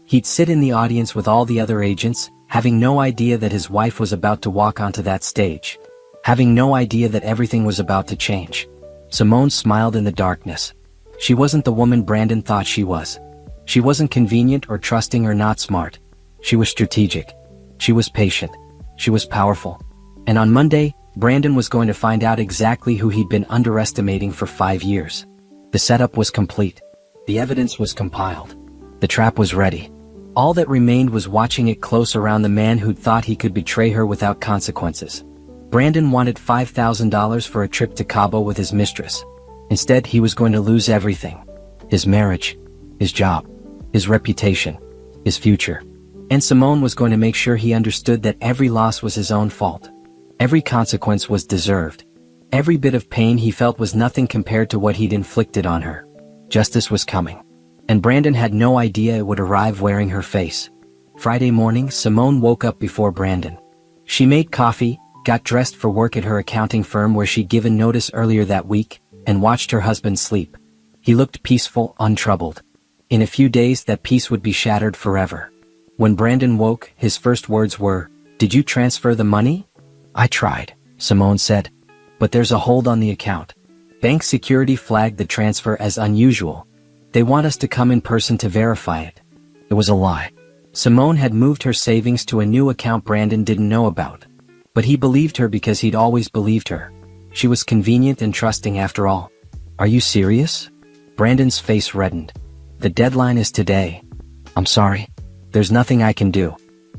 A: He'd sit in the audience with all the other agents, having no idea that his wife was about to walk onto that stage. Having no idea that everything was about to change. Simone smiled in the darkness. She wasn't the woman Brandon thought she was. She wasn't convenient or trusting or not smart. She was strategic. She was patient. She was powerful. And on Monday, Brandon was going to find out exactly who he'd been underestimating for 5 years. The setup was complete. The evidence was compiled. The trap was ready. All that remained was watching it close around the man who'd thought he could betray her without consequences. Brandon wanted $5,000 for a trip to Cabo with his mistress. Instead, he was going to lose everything. His marriage, his job, his reputation, his future. And Simone was going to make sure he understood that every loss was his own fault. Every consequence was deserved. Every bit of pain he felt was nothing compared to what he'd inflicted on her. Justice was coming. And Brandon had no idea it would arrive wearing her face. Friday morning, Simone woke up before Brandon. She made coffee, got dressed for work at her accounting firm where she'd given notice earlier that week, and watched her husband sleep. He looked peaceful, untroubled. In a few days, that peace would be shattered forever. When Brandon woke, his first words were, "Did you transfer the money?" "I tried," Simone said. "But there's a hold on the account. Bank security flagged the transfer as unusual. They want us to come in person to verify it." It was a lie. Simone had moved her savings to a new account Brandon didn't know about. But he believed her because he'd always believed her. She was convenient and trusting after all. "Are you serious?" Brandon's face reddened. "The deadline is today." "I'm sorry. There's nothing I can do.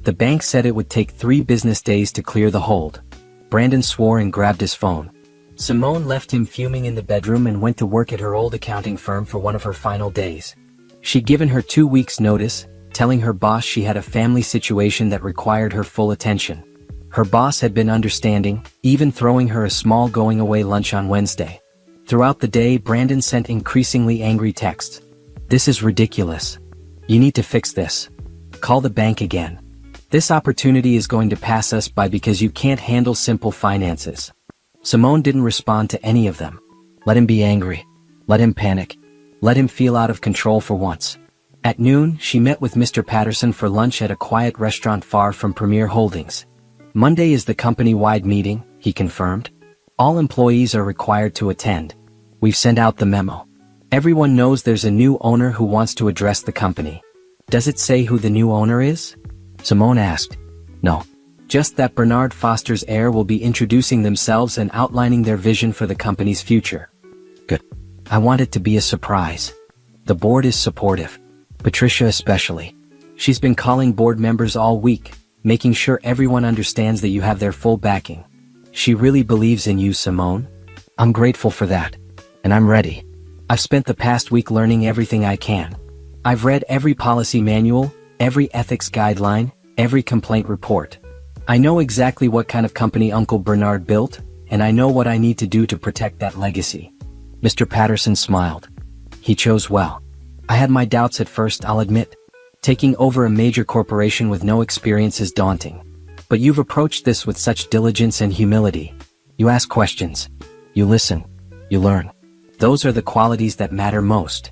A: The bank said it would take 3 business days to clear the hold." Brandon swore and grabbed his phone. Simone left him fuming in the bedroom and went to work at her old accounting firm for one of her final days. She'd given her 2 weeks' notice, telling her boss she had a family situation that required her full attention. Her boss had been understanding, even throwing her a small going-away lunch on Wednesday. Throughout the day, Brandon sent increasingly angry texts. "This is ridiculous. You need to fix this. Call the bank again. This opportunity is going to pass us by because you can't handle simple finances. Simone didn't respond to any of them. Let him be angry. Let him panic. Let him feel out of control for once. At noon, she met with Mr. Patterson for lunch at a quiet restaurant far from Premier Holdings. Monday is the company-wide meeting, he confirmed. All employees are required to attend. We've sent out the memo. Everyone knows there's a new owner who wants to address the company. Does it say who the new owner is? Simone asked. No. Just that Bernard Foster's heir will be introducing themselves and outlining their vision for the company's future. Good. I want it to be a surprise. The board is supportive. Patricia especially. She's been calling board members all week, making sure everyone understands that you have their full backing. She really believes in you, Simone. I'm grateful for that. And I'm ready. I've spent the past week learning everything I can. I've read every policy manual, every ethics guideline, every complaint report. I know exactly what kind of company Uncle Bernard built, and I know what I need to do to protect that legacy. Mr. Patterson smiled. He chose well. I had my doubts at first, I'll admit. Taking over a major corporation with no experience is daunting. But you've approached this with such diligence and humility. You ask questions. You listen. You learn. Those are the qualities that matter most.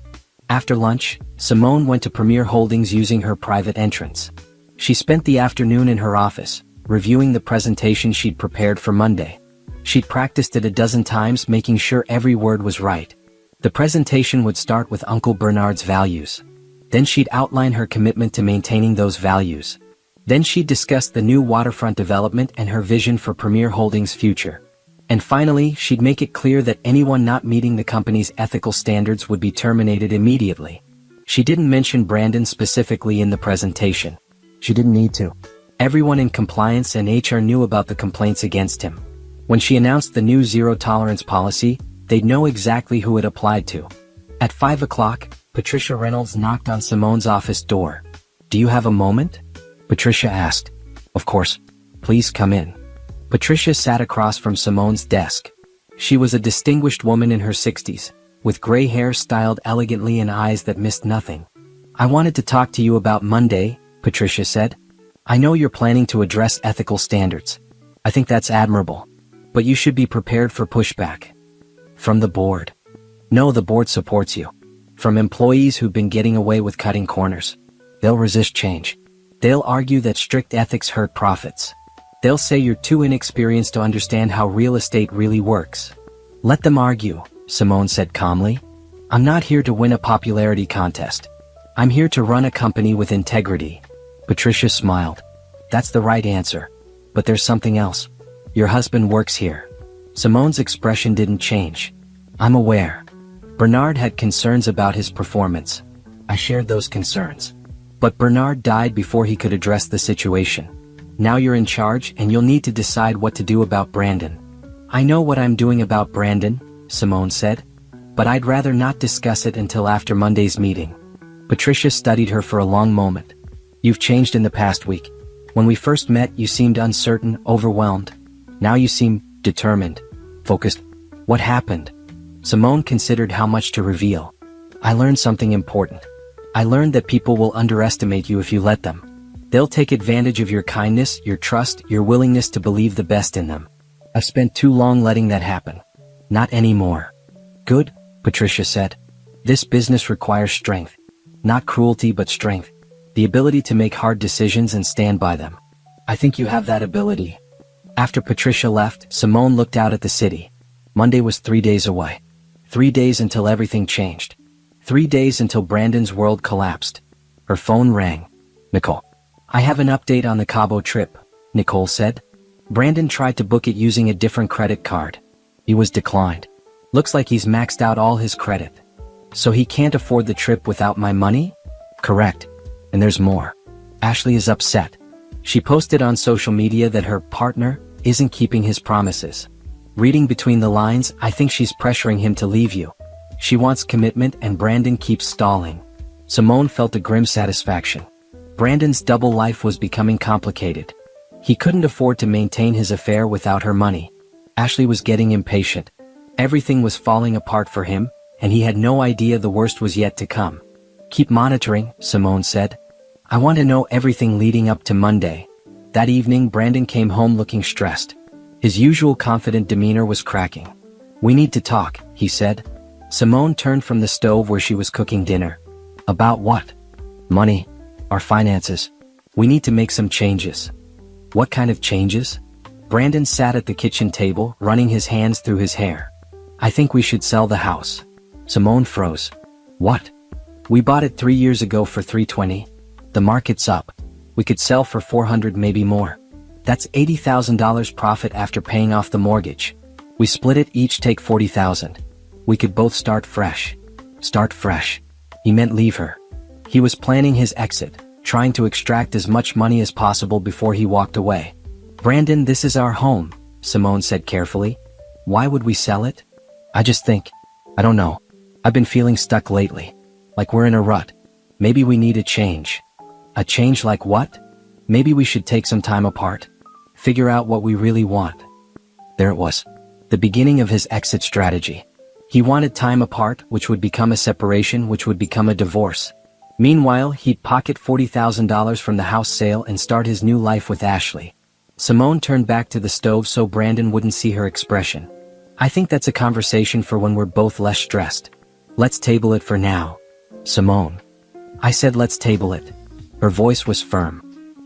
A: After lunch, Simone went to Premier Holdings using her private entrance. She spent the afternoon in her office, reviewing the presentation she'd prepared for Monday. She'd practiced it a dozen times, making sure every word was right. The presentation would start with Uncle Bernard's values. Then she'd outline her commitment to maintaining those values. Then she'd discuss the new waterfront development and her vision for Premier Holdings' future. And finally, she'd make it clear that anyone not meeting the company's ethical standards would be terminated immediately. She didn't mention Brandon specifically in the presentation. She didn't need to. Everyone in compliance and HR knew about the complaints against him. When she announced the new zero-tolerance policy, they'd know exactly who it applied to. At 5 o'clock, Patricia Reynolds knocked on Simone's office door. "Do you have a moment?" Patricia asked. "Of course. Please come in." Patricia sat across from Simone's desk. She was a distinguished woman in her 60s, with gray hair styled elegantly and eyes that missed nothing. "I wanted to talk to you about Monday," Patricia said. "I know you're planning to address ethical standards. I think that's admirable. But you should be prepared for pushback. From the board. No, the board supports you. From employees who've been getting away with cutting corners. They'll resist change. They'll argue that strict ethics hurt profits. They'll say you're too inexperienced to understand how real estate really works. Let them argue," Simone said calmly. "I'm not here to win a popularity contest. I'm here to run a company with integrity." Patricia smiled. "That's the right answer. But there's something else. Your husband works here." Simone's expression didn't change. "I'm aware. Bernard had concerns about his performance. I shared those concerns. But Bernard died before he could address the situation. Now you're in charge and you'll need to decide what to do about Brandon." "I know what I'm doing about Brandon," Simone said. "But I'd rather not discuss it until after Monday's meeting." Patricia studied her for a long moment. "You've changed in the past week. When we first met, you seemed uncertain, overwhelmed. Now you seem determined, focused. What happened?" Simone considered how much to reveal. "I learned something important. I learned that people will underestimate you if you let them. They'll take advantage of your kindness, your trust, your willingness to believe the best in them. I've spent too long letting that happen. Not anymore." "Good," Patricia said. "This business requires strength. Not cruelty but strength. The ability to make hard decisions and stand by them. I think you have that ability." After Patricia left, Simone looked out at the city. Monday was 3 days away. 3 days until everything changed. 3 days until Brandon's world collapsed. Her phone rang. "Nicole. I have an update on the Cabo trip," Nicole said. "Brandon tried to book it using a different credit card. He was declined. Looks like he's maxed out all his credit. So he can't afford the trip without my money?" "Correct. And there's more. Ashley is upset. She posted on social media that her partner isn't keeping his promises. Reading between the lines, I think she's pressuring him to leave you. She wants commitment and Brandon keeps stalling." Simone felt a grim satisfaction. Brandon's double life was becoming complicated. He couldn't afford to maintain his affair without her money. Ashley was getting impatient. Everything was falling apart for him, and he had no idea the worst was yet to come. Keep monitoring, Simone said. I want to know everything leading up to Monday. That evening, Brandon came home looking stressed. His usual confident demeanor was cracking. We need to talk, he said. Simone turned from the stove where she was cooking dinner. About what? Money. Our finances. We need to make some changes. What kind of changes? Brandon sat at the kitchen table, running his hands through his hair. I think we should sell the house. Simone froze. What? We bought it 3 years ago for $320. The market's up. We could sell for $400, maybe more. That's $80,000 profit after paying off the mortgage. We split it, each take $40,000. We could both start fresh. Start fresh. He meant leave her. He was planning his exit, trying to extract as much money as possible before he walked away. Brandon, this is our home, Simone said carefully. Why would we sell it? I just think. I don't know. I've been feeling stuck lately. Like we're in a rut. Maybe we need a change. A change like what? Maybe we should take some time apart. Figure out what we really want. There it was. The beginning of his exit strategy. He wanted time apart, which would become a separation, which would become a divorce. Meanwhile, he'd pocket $40,000 from the house sale and start his new life with Ashley. Simone turned back to the stove so Brandon wouldn't see her expression. I think that's a conversation for when we're both less stressed. Let's table it for now. Simone. I said let's table it. Her voice was firm.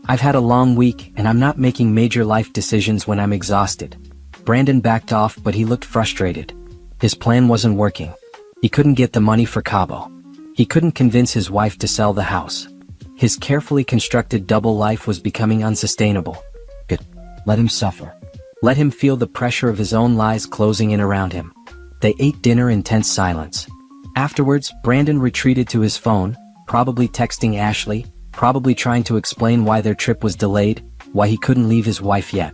A: I've had a long week and I'm not making major life decisions when I'm exhausted. Brandon backed off, but he looked frustrated. His plan wasn't working. He couldn't get the money for Cabo. He couldn't convince his wife to sell the house. His carefully constructed double life was becoming unsustainable. Good. Let him suffer. Let him feel the pressure of his own lies closing in around him. They ate dinner in tense silence. Afterwards, Brandon retreated to his phone, probably texting Ashley, probably trying to explain why their trip was delayed, why he couldn't leave his wife yet.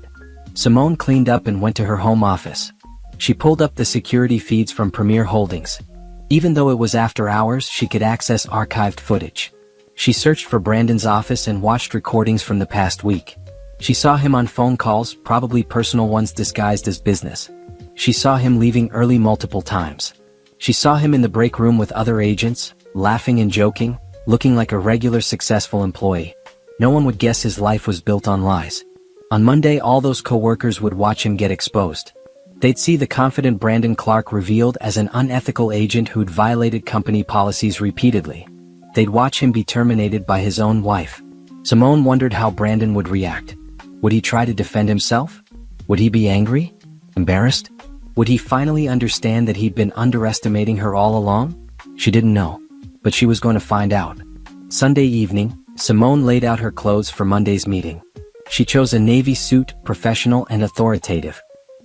A: Simone cleaned up and went to her home office. She pulled up the security feeds from Premier Holdings. Even though it was after hours, she could access archived footage. She searched for Brandon's office and watched recordings from the past week. She saw him on phone calls, probably personal ones disguised as business. She saw him leaving early multiple times. She saw him in the break room with other agents, laughing and joking, looking like a regular successful employee. No one would guess his life was built on lies. On Monday, all those co-workers would watch him get exposed. They'd see the confident Brandon Clark revealed as an unethical agent who'd violated company policies repeatedly. They'd watch him be terminated by his own wife. Simone wondered how Brandon would react. Would he try to defend himself? Would he be angry? Embarrassed? Would he finally understand that he'd been underestimating her all along? She didn't know, but she was going to find out. Sunday evening, Simone laid out her clothes for Monday's meeting. She chose a navy suit, professional and authoritative.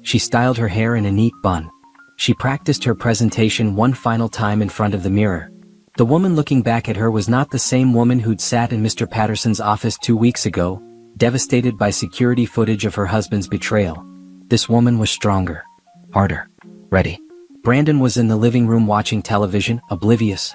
A: She styled her hair in a neat bun. She practiced her presentation one final time in front of the mirror. The woman looking back at her was not the same woman who'd sat in Mr. Patterson's office 2 weeks ago, devastated by security footage of her husband's betrayal. This woman was stronger, harder, ready. Brandon was in the living room watching television, oblivious.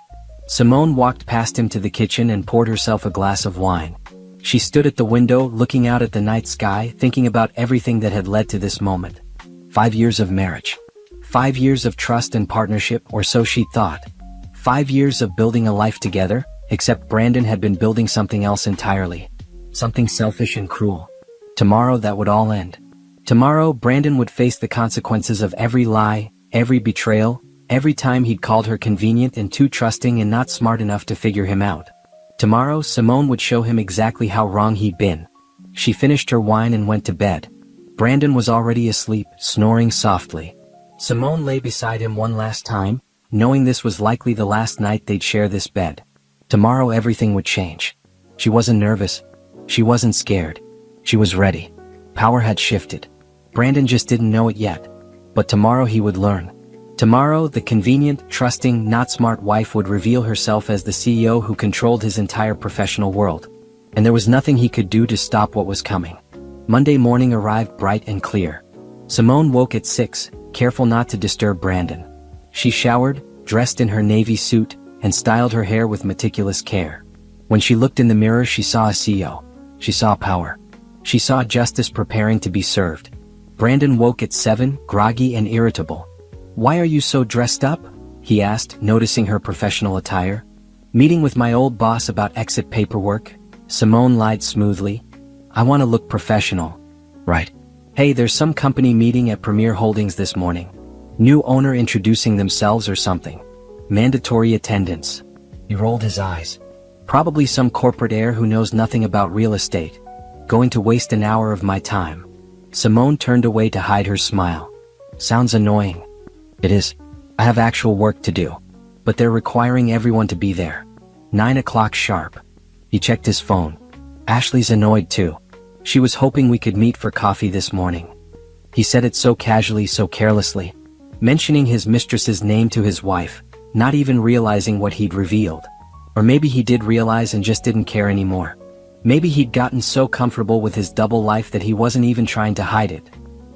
A: Simone walked past him to the kitchen and poured herself a glass of wine. She stood at the window, looking out at the night sky, thinking about everything that had led to this moment. 5 years of marriage. 5 years of trust and partnership, or so she thought. 5 years of building a life together, except Brandon had been building something else entirely. Something selfish and cruel. Tomorrow that would all end. Tomorrow Brandon would face the consequences of every lie, every betrayal, every time he'd called her convenient and too trusting and not smart enough to figure him out. Tomorrow Simone would show him exactly how wrong he'd been. She finished her wine and went to bed. Brandon was already asleep, snoring softly. Simone lay beside him one last time, knowing this was likely the last night they'd share this bed. Tomorrow everything would change. She wasn't nervous. She wasn't scared. She was ready. Power had shifted. Brandon just didn't know it yet. But tomorrow he would learn. Tomorrow, the convenient, trusting, not smart wife would reveal herself as the CEO who controlled his entire professional world. And there was nothing he could do to stop what was coming. Monday morning arrived bright and clear. Simone woke at 6, careful not to disturb Brandon. She showered, dressed in her navy suit, and styled her hair with meticulous care. When she looked in the mirror, she saw a CEO. She saw power. She saw justice preparing to be served. Brandon woke at 7, groggy and irritable. "Why are you so dressed up?" he asked, noticing her professional attire. Meeting with my old boss about exit paperwork, Simone lied smoothly. I want to look professional. Right. Hey, there's some company meeting at Premier Holdings this morning. New owner introducing themselves or something. Mandatory attendance. He rolled his eyes. Probably some corporate heir who knows nothing about real estate. Going to waste an hour of my time. Simone turned away to hide her smile. Sounds annoying. It is. I have actual work to do. But they're requiring everyone to be there. 9 o'clock sharp. He checked his phone. Ashley's annoyed too. She was hoping we could meet for coffee this morning. He said it so casually, so carelessly, mentioning his mistress's name to his wife, not even realizing what he'd revealed. Or maybe he did realize and just didn't care anymore. Maybe he'd gotten so comfortable with his double life that he wasn't even trying to hide it.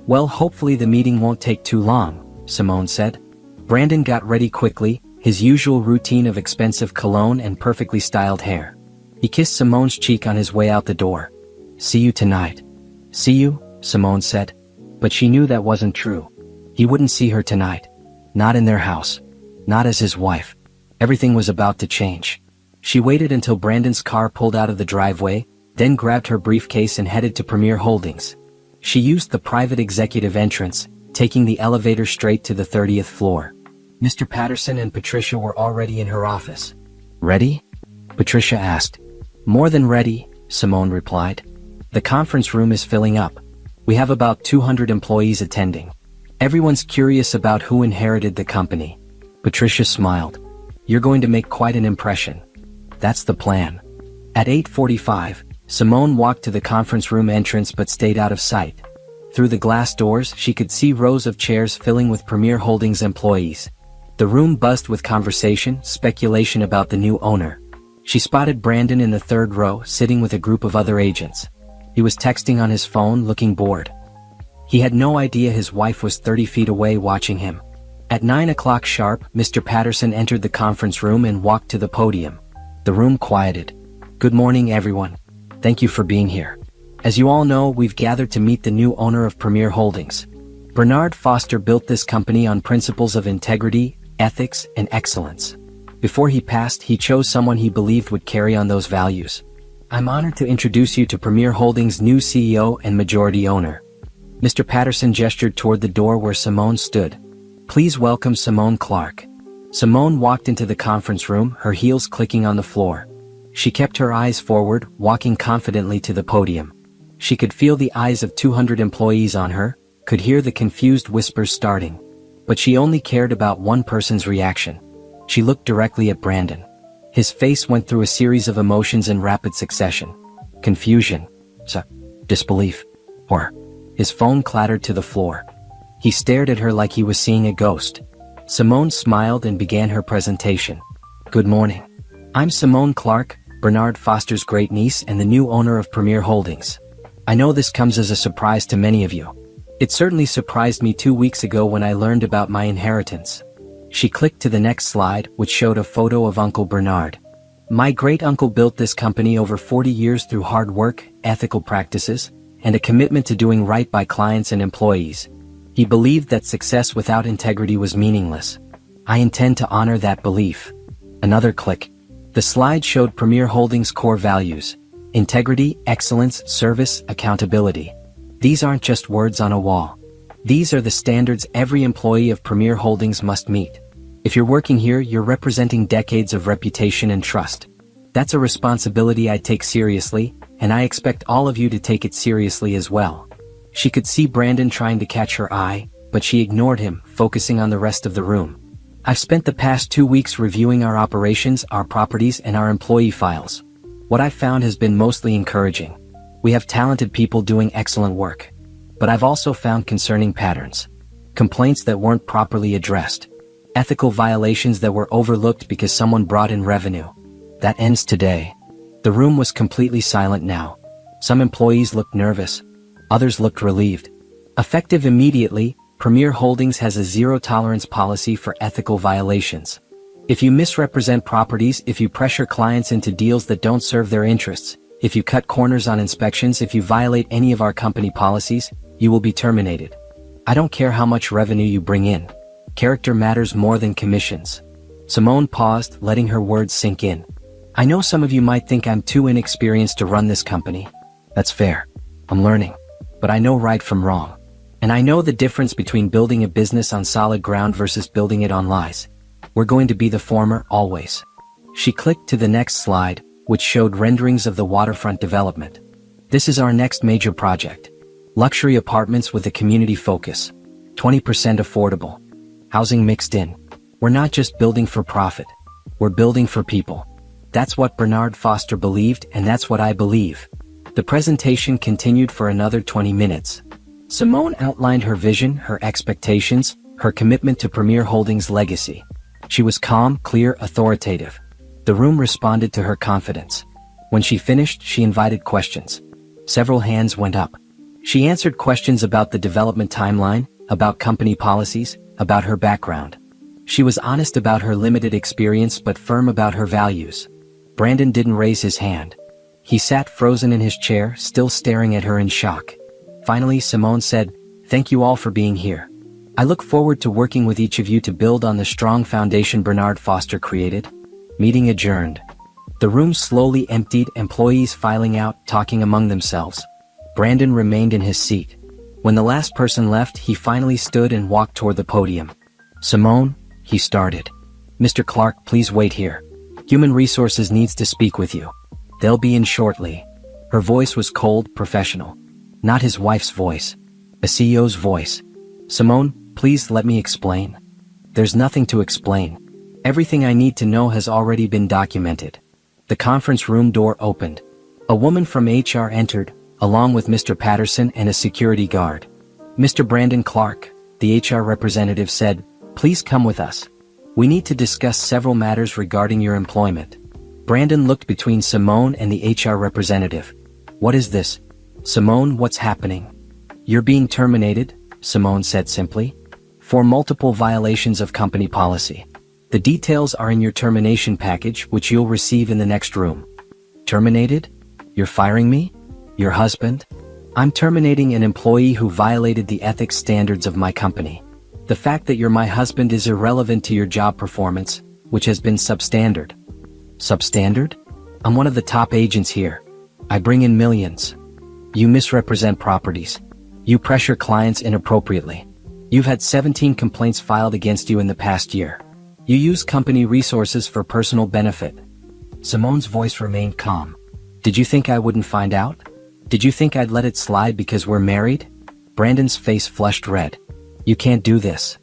A: Well, hopefully the meeting won't take too long, Simone said. Brandon got ready quickly, his usual routine of expensive cologne and perfectly styled hair. He kissed Simone's cheek on his way out the door. See you tonight. See you, Simone said. But she knew that wasn't true. He wouldn't see her tonight. Not in their house. Not as his wife. Everything was about to change. She waited until Brandon's car pulled out of the driveway, then grabbed her briefcase and headed to Premier Holdings. She used the private executive entrance, taking the elevator straight to the 30th floor. Mr. Patterson and Patricia were already in her office. Ready? Patricia asked. More than ready, Simone replied. The conference room is filling up. We have about 200 employees attending. Everyone's curious about who inherited the company. Patricia smiled. You're going to make quite an impression. That's the plan. At 8:45, Simone walked to the conference room entrance but stayed out of sight. Through the glass doors, she could see rows of chairs filling with Premier Holdings employees. The room buzzed with conversation, speculation about the new owner. She spotted Brandon in the third row, sitting with a group of other agents. He was texting on his phone, looking bored. He had no idea his wife was 30 feet away watching him. At 9 o'clock sharp, Mr. Patterson entered the conference room and walked to the podium. The room quieted. Good morning, everyone. Thank you for being here. As you all know, we've gathered to meet the new owner of Premier Holdings. Bernard Foster built this company on principles of integrity, ethics, and excellence. Before he passed, he chose someone he believed would carry on those values. I'm honored to introduce you to Premier Holdings' new CEO and majority owner. Mr. Patterson gestured toward the door where Simone stood. Please welcome Simone Clark. Simone walked into the conference room, her heels clicking on the floor. She kept her eyes forward, walking confidently to the podium. She could feel the eyes of 200 employees on her, could hear the confused whispers starting. But she only cared about one person's reaction. She looked directly at Brandon. His face went through a series of emotions in rapid succession. Confusion. Disbelief. Horror. His phone clattered to the floor. He stared at her like he was seeing a ghost. Simone smiled and began her presentation. Good morning. I'm Simone Clark, Bernard Foster's great niece and the new owner of Premier Holdings. I know this comes as a surprise to many of you. It certainly surprised me 2 weeks ago when I learned about my inheritance. She clicked to the next slide, which showed a photo of Uncle Bernard. My great-uncle built this company over 40 years through hard work, ethical practices, and a commitment to doing right by clients and employees. He believed that success without integrity was meaningless. I intend to honor that belief. Another click. The slide showed Premier Holdings' core values: integrity, excellence, service, accountability. These aren't just words on a wall. These are the standards every employee of Premier Holdings must meet. If you're working here, you're representing decades of reputation and trust. That's a responsibility I take seriously, and I expect all of you to take it seriously as well. She could see Brandon trying to catch her eye, but she ignored him, focusing on the rest of the room. I've spent the past 2 weeks reviewing our operations, our properties, and our employee files. What I've found has been mostly encouraging. We have talented people doing excellent work. But I've also found concerning patterns. Complaints that weren't properly addressed. Ethical violations that were overlooked because someone brought in revenue. That ends today. The room was completely silent now. Some employees looked nervous. Others looked relieved. Effective immediately, Premier Holdings has a zero-tolerance policy for ethical violations. If you misrepresent properties, if you pressure clients into deals that don't serve their interests, if you cut corners on inspections, if you violate any of our company policies, you will be terminated. I don't care how much revenue you bring in. Character matters more than commissions. Simone paused, letting her words sink in. I know some of you might think I'm too inexperienced to run this company. That's fair. I'm learning. But I know right from wrong. And I know the difference between building a business on solid ground versus building it on lies. We're going to be the former, always. She clicked to the next slide, which showed renderings of the waterfront development. This is our next major project. Luxury apartments with a community focus. 20% affordable. Housing mixed in. We're not just building for profit. We're building for people. That's what Bernard Foster believed, and that's what I believe. The presentation continued for another 20 minutes. Simone outlined her vision, her expectations, her commitment to Premier Holdings' legacy. She was calm, clear, authoritative. The room responded to her confidence. When she finished, she invited questions. Several hands went up. She answered questions about the development timeline, about company policies, about her background. She was honest about her limited experience but firm about her values. Brandon didn't raise his hand. He sat frozen in his chair, still staring at her in shock. Finally, Simone said, "Thank you all for being here. I look forward to working with each of you to build on the strong foundation Bernard Foster created." Meeting adjourned. The room slowly emptied, employees filing out, talking among themselves. Brandon remained in his seat. When the last person left, he finally stood and walked toward the podium. "Simone," he started. "Mr. Clark, please wait here. Human Resources needs to speak with you. They'll be in shortly." Her voice was cold, professional. Not his wife's voice. A CEO's voice. "Simone, please let me explain." "There's nothing to explain. Everything I need to know has already been documented." The conference room door opened. A woman from HR entered, along with Mr. Patterson and a security guard. "Mr. Brandon Clark," the HR representative said, "please come with us. We need to discuss several matters regarding your employment." Brandon looked between Simone and the HR representative. "What is this?" "Simone, what's happening?" "You're being terminated," Simone said simply. "For multiple violations of company policy. The details are in your termination package, which you'll receive in the next room." "Terminated? You're firing me? Your husband?" "I'm terminating an employee who violated the ethics standards of my company. The fact that you're my husband is irrelevant to your job performance, which has been substandard." "Substandard? I'm one of the top agents here. I bring in millions. You misrepresent properties. You pressure clients inappropriately. You've had 17 complaints filed against you in the past year. You use company resources for personal benefit." Simone's voice remained calm. "Did you think I wouldn't find out? Did you think I'd let it slide because we're married?" Brandon's face flushed red. "You can't do this."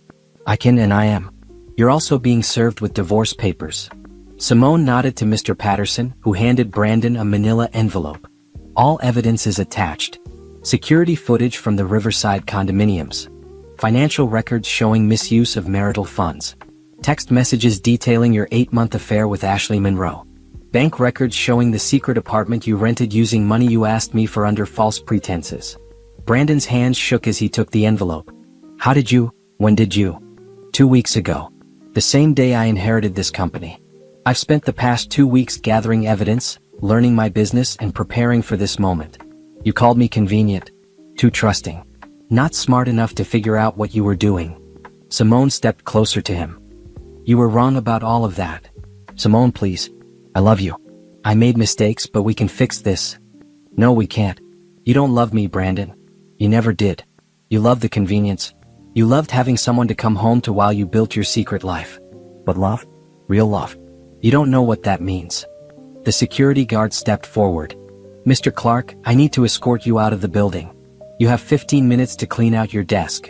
A: "I can and I am. You're also being served with divorce papers." Simone nodded to Mr. Patterson, who handed Brandon a manila envelope. "All evidence is attached. Security footage from the Riverside condominiums. Financial records showing misuse of marital funds. Text messages detailing your 8-month affair with Ashley Monroe. Bank records showing the secret apartment you rented using money you asked me for under false pretenses." Brandon's hands shook as he took the envelope. When did you?" 2 weeks ago. The same day I inherited this company. I've spent the past 2 weeks gathering evidence, learning my business and preparing for this moment. You called me convenient. Too trusting. Not smart enough to figure out what you were doing." Simone stepped closer to him. "You were wrong about all of that. Simone, please. I love you. I made mistakes, but we can fix this." "No, we can't. You don't love me, Brandon. You never did. You loved the convenience. You loved having someone to come home to while you built your secret life. But love? Real love? You don't know what that means." The security guard stepped forward. "Mr. Clark, I need to escort you out of the building. You have 15 minutes to clean out your desk."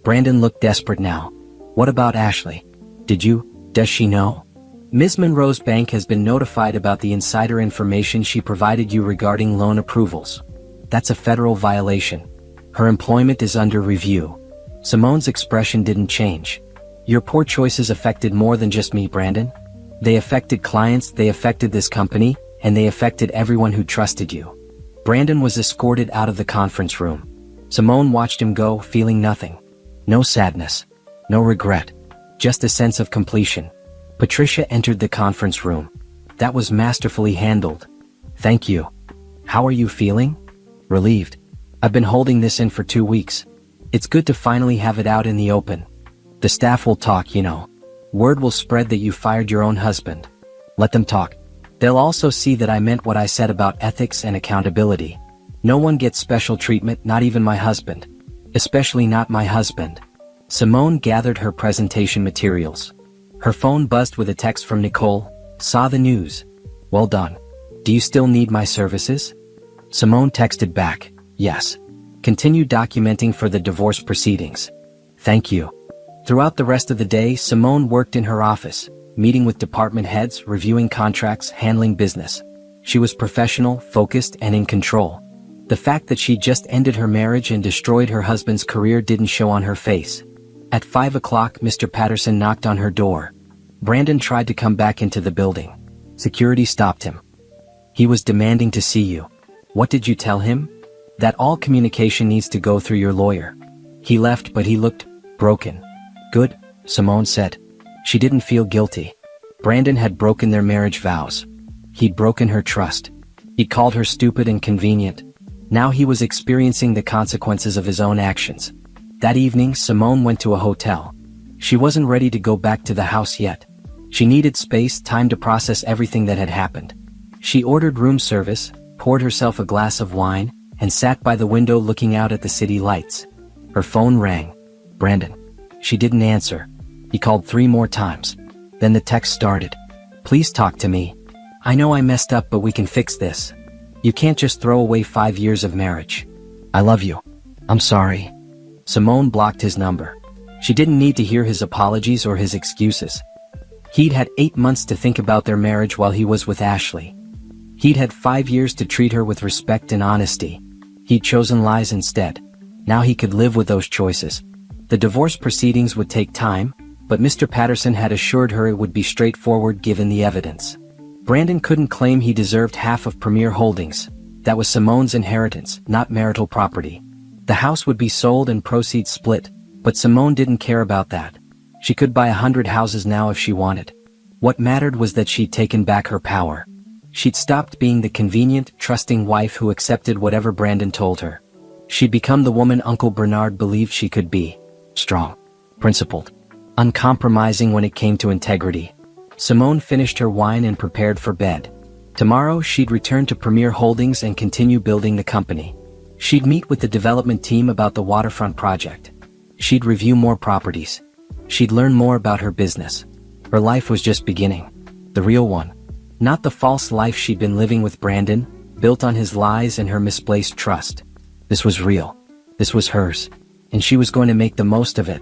A: Brandon looked desperate now. "What about Ashley? Does she know?" "Ms. Monroe's bank has been notified about the insider information she provided you regarding loan approvals. That's a federal violation. Her employment is under review." Simone's expression didn't change. "Your poor choices affected more than just me, Brandon. They affected clients, they affected this company, and they affected everyone who trusted you." Brandon was escorted out of the conference room. Simone watched him go, feeling nothing. No sadness. No regret. Just a sense of completion. Patricia entered the conference room. "That was masterfully handled. Thank you. How are you feeling?" "Relieved. I've been holding this in for 2 weeks. It's good to finally have it out in the open. The staff will talk, you know." Word will spread that you fired your own husband. Let them talk. They'll also see that I meant what I said about ethics and accountability. No one gets special treatment, not even my husband. Especially not my husband. Simone gathered her presentation materials. Her phone buzzed with a text from Nicole. Saw the news. Well done. Do you still need my services? Simone texted back, yes. Continue documenting for the divorce proceedings. Thank you. Throughout the rest of the day, Simone worked in her office, meeting with department heads, reviewing contracts, handling business. She was professional, focused, and in control. The fact that she just ended her marriage and destroyed her husband's career didn't show on her face. At 5 o'clock, Mr. Patterson knocked on her door. Brandon tried to come back into the building. Security stopped him. He was demanding to see you. What did you tell him? That all communication needs to go through your lawyer. He left, but he looked broken. Good, Simone said. She didn't feel guilty. Brandon had broken their marriage vows. He'd broken her trust. He'd called her stupid and convenient. Now he was experiencing the consequences of his own actions. That evening, Simone went to a hotel. She wasn't ready to go back to the house yet. She needed space, time to process everything that had happened. She ordered room service, poured herself a glass of wine, and sat by the window looking out at the city lights. Her phone rang. Brandon. She didn't answer. He called 3 more times. Then the text started. Please talk to me. I know I messed up, but we can fix this. You can't just throw away 5 years of marriage. I love you. I'm sorry. Simone blocked his number. She didn't need to hear his apologies or his excuses. He'd had 8 months to think about their marriage while he was with Ashley. He'd had 5 years to treat her with respect and honesty. He'd chosen lies instead. Now he could live with those choices. The divorce proceedings would take time, but Mr. Patterson had assured her it would be straightforward given the evidence. Brandon couldn't claim he deserved half of Premier Holdings. That was Simone's inheritance, not marital property. The house would be sold and proceeds split, but Simone didn't care about that. She could buy 100 houses now if she wanted. What mattered was that she'd taken back her power. She'd stopped being the convenient, trusting wife who accepted whatever Brandon told her. She'd become the woman Uncle Bernard believed she could be. Strong, principled, uncompromising when it came to integrity. Simone finished her wine and prepared for bed. Tomorrow she'd return to Premier Holdings and continue building the company. She'd meet with the development team about the waterfront project. She'd review more properties. She'd learn more about her business. Her life was just beginning. The real one. Not the false life she'd been living with Brandon, built on his lies and her misplaced trust. This was real. This was hers. And she was going to make the most of it.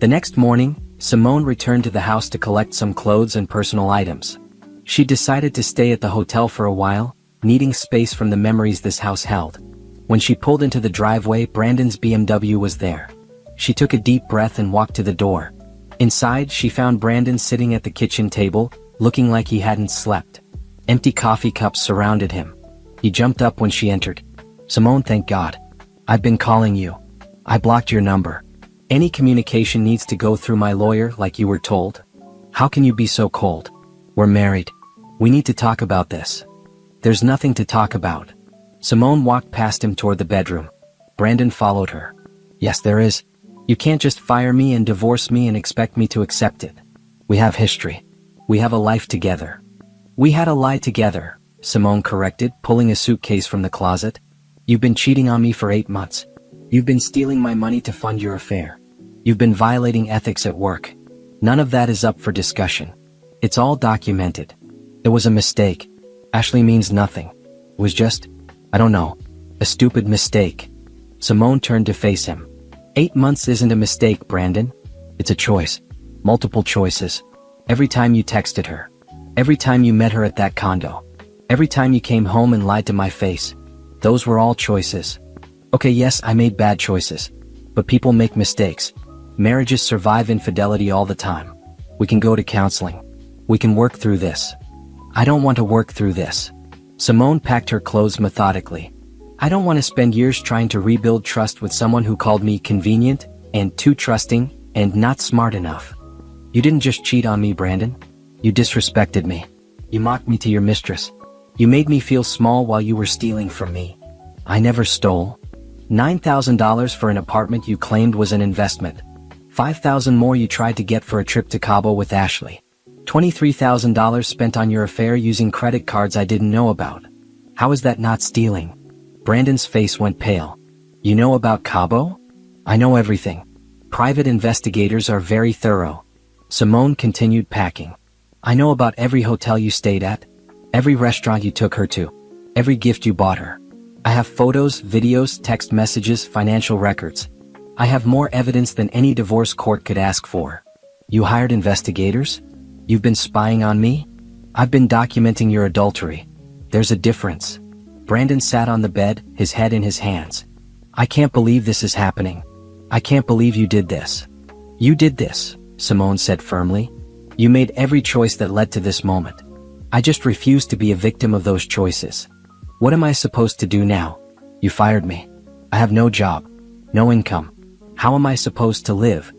A: The next morning, Simone returned to the house to collect some clothes and personal items. She decided to stay at the hotel for a while, needing space from the memories this house held. When she pulled into the driveway, Brandon's BMW was there. She took a deep breath and walked to the door. Inside, she found Brandon sitting at the kitchen table, looking like he hadn't slept. Empty coffee cups surrounded him. He jumped up when she entered. Simone, thank God. I've been calling you. I blocked your number. Any communication needs to go through my lawyer like you were told. How can you be so cold? We're married. We need to talk about this. There's nothing to talk about. Simone walked past him toward the bedroom. Brandon followed her. Yes, there is. You can't just fire me and divorce me and expect me to accept it. We have history. We have a life together. We had a lie together, Simone corrected, pulling a suitcase from the closet. You've been cheating on me for 8 months. You've been stealing my money to fund your affair. You've been violating ethics at work. None of that is up for discussion. It's all documented. It was a mistake. Ashley means nothing. It was just, I don't know, a stupid mistake. Simone turned to face him. 8 months isn't a mistake, Brandon. It's a choice. Multiple choices. Every time you texted her. Every time you met her at that condo. Every time you came home and lied to my face. Those were all choices. Okay, yes, I made bad choices. But people make mistakes. Marriages survive infidelity all the time. We can go to counseling. We can work through this. I don't want to work through this. Simone packed her clothes methodically. I don't want to spend years trying to rebuild trust with someone who called me convenient, and too trusting, and not smart enough. You didn't just cheat on me, Brandon. You disrespected me. You mocked me to your mistress. You made me feel small while you were stealing from me. I never stole. $9,000 for an apartment you claimed was an investment. $5,000 more you tried to get for a trip to Cabo with Ashley. $23,000 spent on your affair using credit cards I didn't know about. How is that not stealing? Brandon's face went pale. You know about Cabo? I know everything. Private investigators are very thorough. Simone continued packing. I know about every hotel you stayed at, every restaurant you took her to, every gift you bought her. I have photos, videos, text messages, financial records. I have more evidence than any divorce court could ask for. You hired investigators? You've been spying on me? I've been documenting your adultery. There's a difference. Brandon sat on the bed, his head in his hands. I can't believe this is happening. I can't believe you did this. You did this, Simone said firmly. You made every choice that led to this moment. I just refuse to be a victim of those choices. What am I supposed to do now? You fired me. I have no job, no income. How am I supposed to live?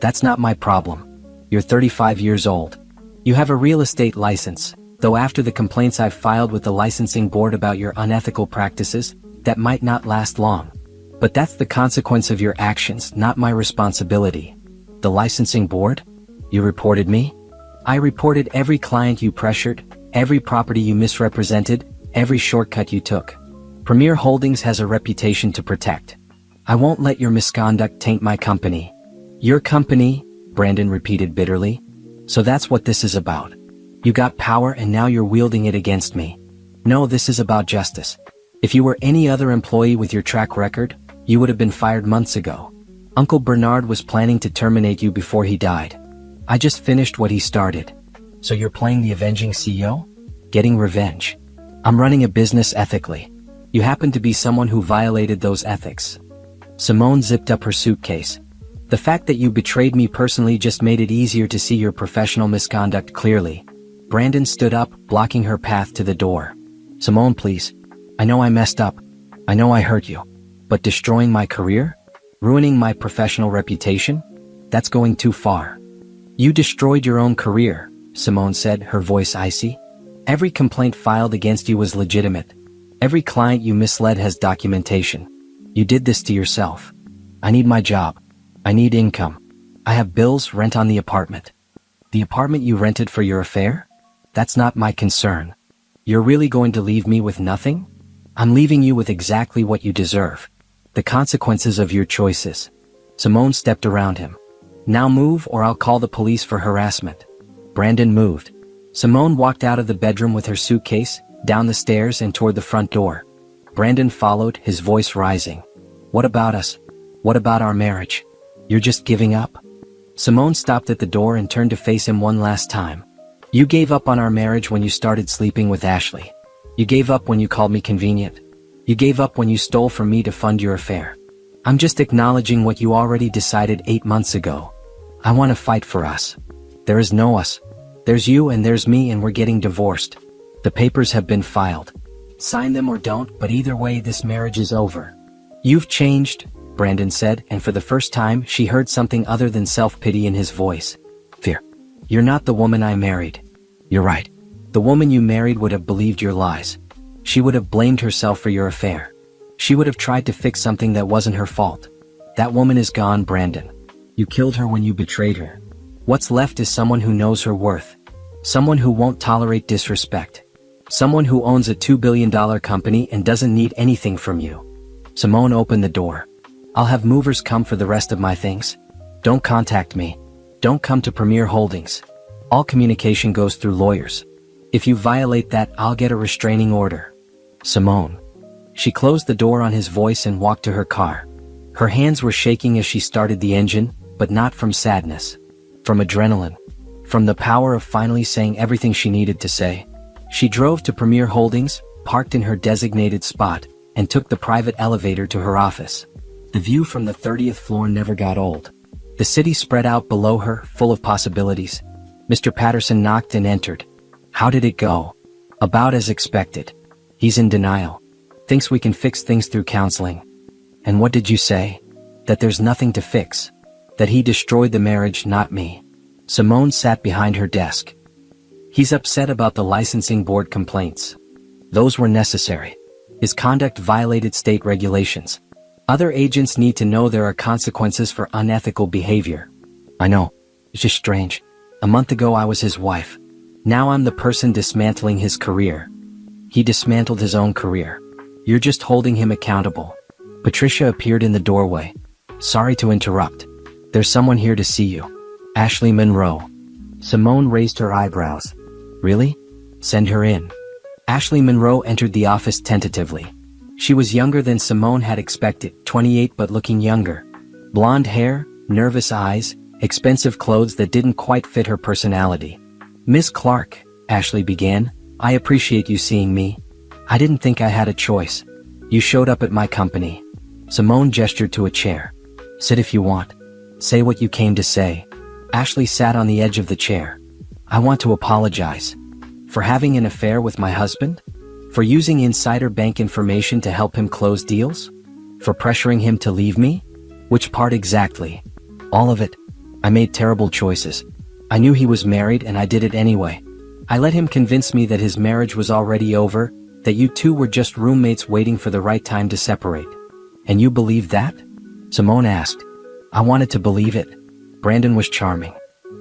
A: That's not my problem. You're 35 years old. You have a real estate license, though after the complaints I've filed with the licensing board about your unethical practices, that might not last long. But that's the consequence of your actions, not my responsibility. The licensing board? You reported me? I reported every client you pressured, every property you misrepresented, every shortcut you took. Premier Holdings has a reputation to protect. I won't let your misconduct taint my company. Your company, Brandon repeated bitterly. So that's what this is about. You got power and now you're wielding it against me. No, this is about justice. If you were any other employee with your track record, you would have been fired months ago. Uncle Bernard was planning to terminate you before he died. I just finished what he started. So you're playing the avenging CEO? Getting revenge. I'm running a business ethically. You happen to be someone who violated those ethics. Simone zipped up her suitcase. The fact that you betrayed me personally just made it easier to see your professional misconduct clearly. Brandon stood up, blocking her path to the door. Simone, please. I know I messed up. I know I hurt you. But destroying my career? Ruining my professional reputation? That's going too far. You destroyed your own career, Simone said, her voice icy. Every complaint filed against you was legitimate. Every client you misled has documentation. You did this to yourself. I need my job. I need income. I have bills, rent on the apartment. The apartment you rented for your affair? That's not my concern. You're really going to leave me with nothing? I'm leaving you with exactly what you deserve. The consequences of your choices. Simone stepped around him. Now move or I'll call the police for harassment. Brandon moved. Simone walked out of the bedroom with her suitcase, down the stairs and toward the front door. Brandon followed, his voice rising. What about us? What about our marriage? You're just giving up? Simone stopped at the door and turned to face him one last time. You gave up on our marriage when you started sleeping with Ashley. You gave up when you called me convenient. You gave up when you stole from me to fund your affair. I'm just acknowledging what you already decided 8 months ago. I want to fight for us. There is no us. There's you and there's me and we're getting divorced. The papers have been filed. Sign them or don't, but either way this marriage is over. You've changed, Brandon said, and for the first time she heard something other than self-pity in his voice. Fear. You're not the woman I married. You're right. The woman you married would have believed your lies. She would have blamed herself for your affair. She would have tried to fix something that wasn't her fault. That woman is gone, Brandon. You killed her when you betrayed her. What's left is someone who knows her worth. Someone who won't tolerate disrespect. Someone who owns a $2 billion company and doesn't need anything from you. Simone opened the door. I'll have movers come for the rest of my things. Don't contact me. Don't come to Premier Holdings. All communication goes through lawyers. If you violate that, I'll get a restraining order. Simone. She closed the door on his voice and walked to her car. Her hands were shaking as she started the engine, but not from sadness. From adrenaline. From the power of finally saying everything she needed to say. She drove to Premier Holdings, parked in her designated spot, and took the private elevator to her office. The view from the 30th floor never got old. The city spread out below her, full of possibilities. Mr. Patterson knocked and entered. How did it go? About as expected. He's in denial. Thinks we can fix things through counseling. And what did you say? That there's nothing to fix. That he destroyed the marriage, not me. Simone sat behind her desk. He's upset about the licensing board complaints. Those were necessary. His conduct violated state regulations. Other agents need to know there are consequences for unethical behavior. I know. It's just strange. A month ago I was his wife. Now I'm the person dismantling his career. He dismantled his own career. You're just holding him accountable. Patricia appeared in the doorway. Sorry to interrupt. There's someone here to see you. Ashley Monroe. Simone raised her eyebrows. Really? Send her in. Ashley Monroe entered the office tentatively. She was younger than Simone had expected, 28 but looking younger. Blonde hair, nervous eyes, expensive clothes that didn't quite fit her personality. Miss Clark, Ashley began, I appreciate you seeing me. I didn't think I had a choice. You showed up at my company. Simone gestured to a chair. Sit if you want. Say what you came to say. Ashley sat on the edge of the chair. I want to apologize. For having an affair with my husband? For using insider bank information to help him close deals? For pressuring him to leave me? Which part exactly? All of it. I made terrible choices. I knew he was married and I did it anyway. I let him convince me that his marriage was already over, that you two were just roommates waiting for the right time to separate. And you believed that? Simone asked. I wanted to believe it. Brandon was charming.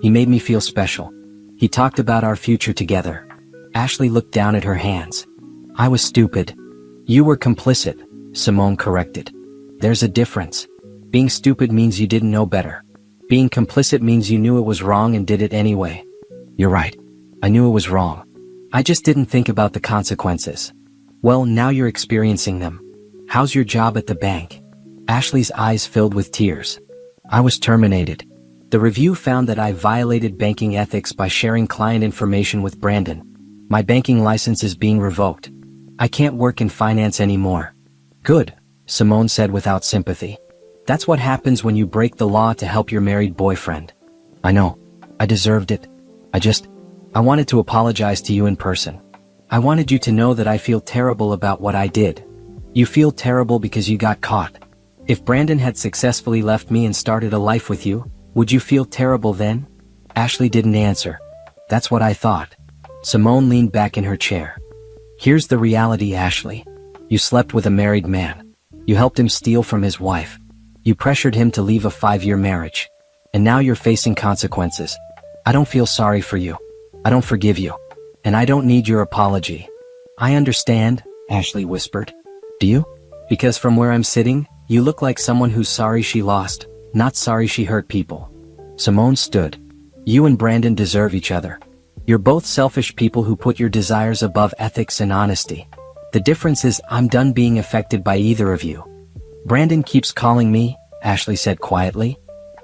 A: He made me feel special. He talked about our future together. Ashley looked down at her hands. I was stupid. You were complicit, Simone corrected. There's a difference. Being stupid means you didn't know better. Being complicit means you knew it was wrong and did it anyway. You're right. I knew it was wrong. I just didn't think about the consequences. Well, now you're experiencing them. How's your job at the bank? Ashley's eyes filled with tears. I was terminated. The review found that I violated banking ethics by sharing client information with Brandon. My banking license is being revoked. I can't work in finance anymore. Good, Simone said without sympathy. That's what happens when you break the law to help your married boyfriend. I know. I deserved it. I wanted to apologize to you in person. I wanted you to know that I feel terrible about what I did. You feel terrible because you got caught. If Brandon had successfully left me and started a life with you, would you feel terrible then? Ashley didn't answer. That's what I thought. Simone leaned back in her chair. Here's the reality, Ashley. You slept with a married man. You helped him steal from his wife. You pressured him to leave a 5-year marriage. And now you're facing consequences. I don't feel sorry for you. I don't forgive you. And I don't need your apology. I understand, Ashley whispered. Do you? Because from where I'm sitting, you look like someone who's sorry she lost, not sorry she hurt people. Simone stood. You and Brandon deserve each other. You're both selfish people who put your desires above ethics and honesty. The difference is I'm done being affected by either of you. Brandon keeps calling me, Ashley said quietly.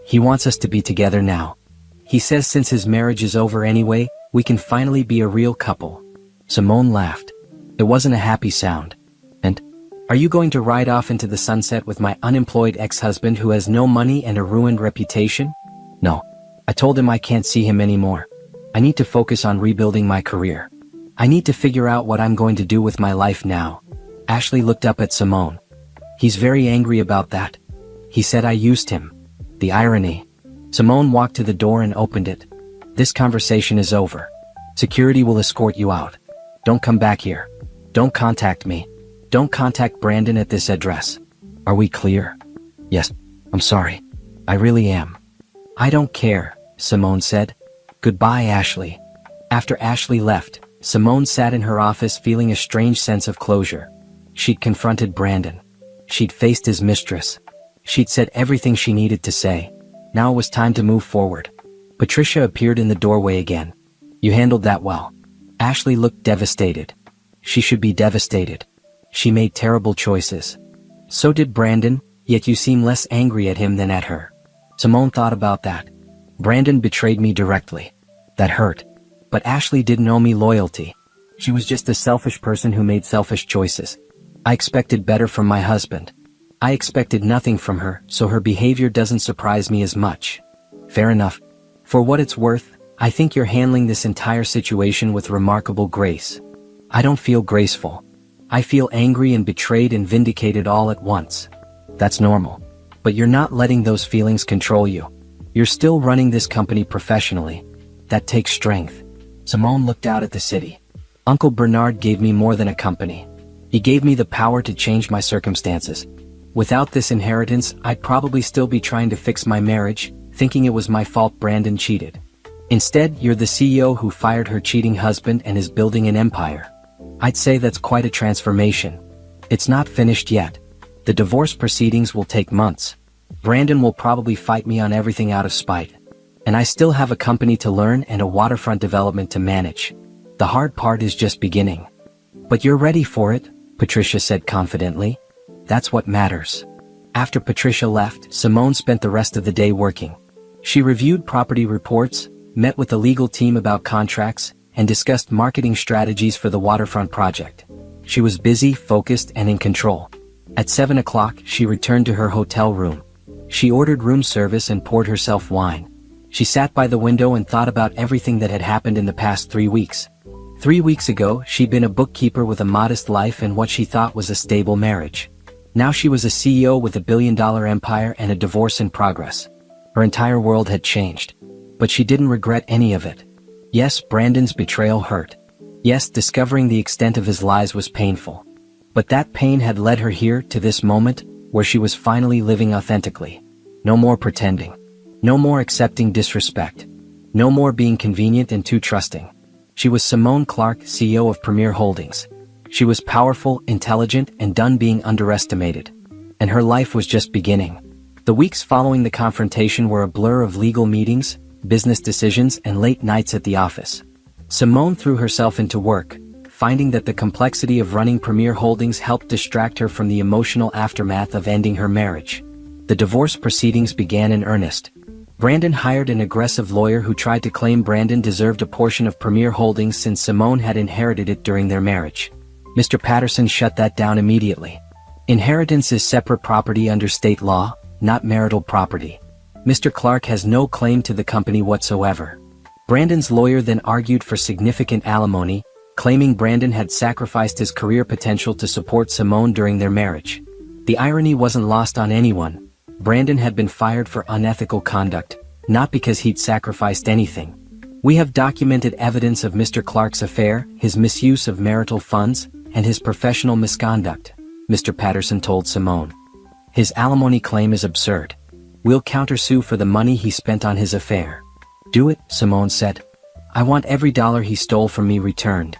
A: He wants us to be together now. He says since his marriage is over anyway, we can finally be a real couple. Simone laughed. It wasn't a happy sound. And, are you going to ride off into the sunset with my unemployed ex-husband who has no money and a ruined reputation? No. I told him I can't see him anymore. I need to focus on rebuilding my career. I need to figure out what I'm going to do with my life now. Ashley looked up at Simone. He's very angry about that. He said I used him. The irony. Simone walked to the door and opened it. This conversation is over. Security will escort you out. Don't come back here. Don't contact me. Don't contact Brandon at this address. Are we clear? Yes. I'm sorry. I really am. I don't care, Simone said. Goodbye, Ashley. After Ashley left, Simone sat in her office feeling a strange sense of closure. She'd confronted Brandon. She'd faced his mistress. She'd said everything she needed to say. Now it was time to move forward. Patricia appeared in the doorway again. You handled that well. Ashley looked devastated. She should be devastated. She made terrible choices. So did Brandon, yet you seem less angry at him than at her. Simone thought about that. Brandon betrayed me directly. That hurt. But Ashley didn't owe me loyalty. She was just a selfish person who made selfish choices. I expected better from my husband. I expected nothing from her, so her behavior doesn't surprise me as much. Fair enough. For what it's worth, I think you're handling this entire situation with remarkable grace. I don't feel graceful. I feel angry and betrayed and vindicated all at once. That's normal. But you're not letting those feelings control you. You're still running this company professionally. That takes strength. Simone looked out at the city. Uncle Bernard gave me more than a company. He gave me the power to change my circumstances. Without this inheritance, I'd probably still be trying to fix my marriage, thinking it was my fault Brandon cheated. Instead, you're the CEO who fired her cheating husband and is building an empire. I'd say that's quite a transformation. It's not finished yet. The divorce proceedings will take months. Brandon will probably fight me on everything out of spite. And I still have a company to learn and a waterfront development to manage. The hard part is just beginning. But you're ready for it, Patricia said confidently. That's what matters. After Patricia left, Simone spent the rest of the day working. She reviewed property reports, met with the legal team about contracts, and discussed marketing strategies for the waterfront project. She was busy, focused, and in control. At 7 o'clock, she returned to her hotel room. She ordered room service and poured herself wine. She sat by the window and thought about everything that had happened in the past 3 weeks. 3 weeks ago, she'd been a bookkeeper with a modest life and what she thought was a stable marriage. Now she was a CEO with a billion-dollar empire and a divorce in progress. Her entire world had changed. But she didn't regret any of it. Yes, Brandon's betrayal hurt. Yes, discovering the extent of his lies was painful. But that pain had led her here to this moment, where she was finally living authentically. No more pretending. No more accepting disrespect. No more being convenient and too trusting. She was Simone Clark, CEO of Premier Holdings. She was powerful, intelligent, and done being underestimated. And her life was just beginning. The weeks following the confrontation were a blur of legal meetings, business decisions, and late nights at the office. Simone threw herself into work, finding that the complexity of running Premier Holdings helped distract her from the emotional aftermath of ending her marriage. The divorce proceedings began in earnest. Brandon hired an aggressive lawyer who tried to claim Brandon deserved a portion of Premier Holdings since Simone had inherited it during their marriage. Mr. Patterson shut that down immediately. Inheritance is separate property under state law, not marital property. Mr. Clark has no claim to the company whatsoever. Brandon's lawyer then argued for significant alimony, claiming Brandon had sacrificed his career potential to support Simone during their marriage. The irony wasn't lost on anyone. Brandon had been fired for unethical conduct, not because he'd sacrificed anything. We have documented evidence of Mr. Clark's affair, his misuse of marital funds, and his professional misconduct, Mr. Patterson told Simone. His alimony claim is absurd. We'll countersue for the money he spent on his affair. Do it, Simone said. I want every dollar he stole from me returned.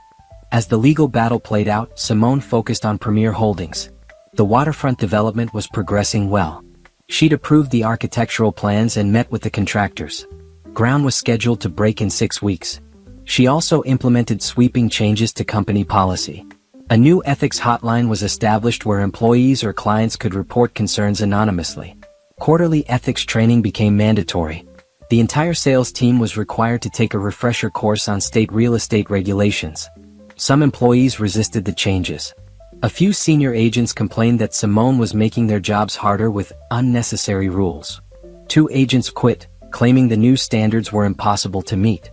A: As the legal battle played out, Simone focused on Premier Holdings. The waterfront development was progressing well. She'd approved the architectural plans and met with the contractors. Ground was scheduled to break in 6 weeks. She also implemented sweeping changes to company policy. A new ethics hotline was established where employees or clients could report concerns anonymously. Quarterly ethics training became mandatory. The entire sales team was required to take a refresher course on state real estate regulations. Some employees resisted the changes. A few senior agents complained that Simone was making their jobs harder with unnecessary rules. 2 agents quit, claiming the new standards were impossible to meet.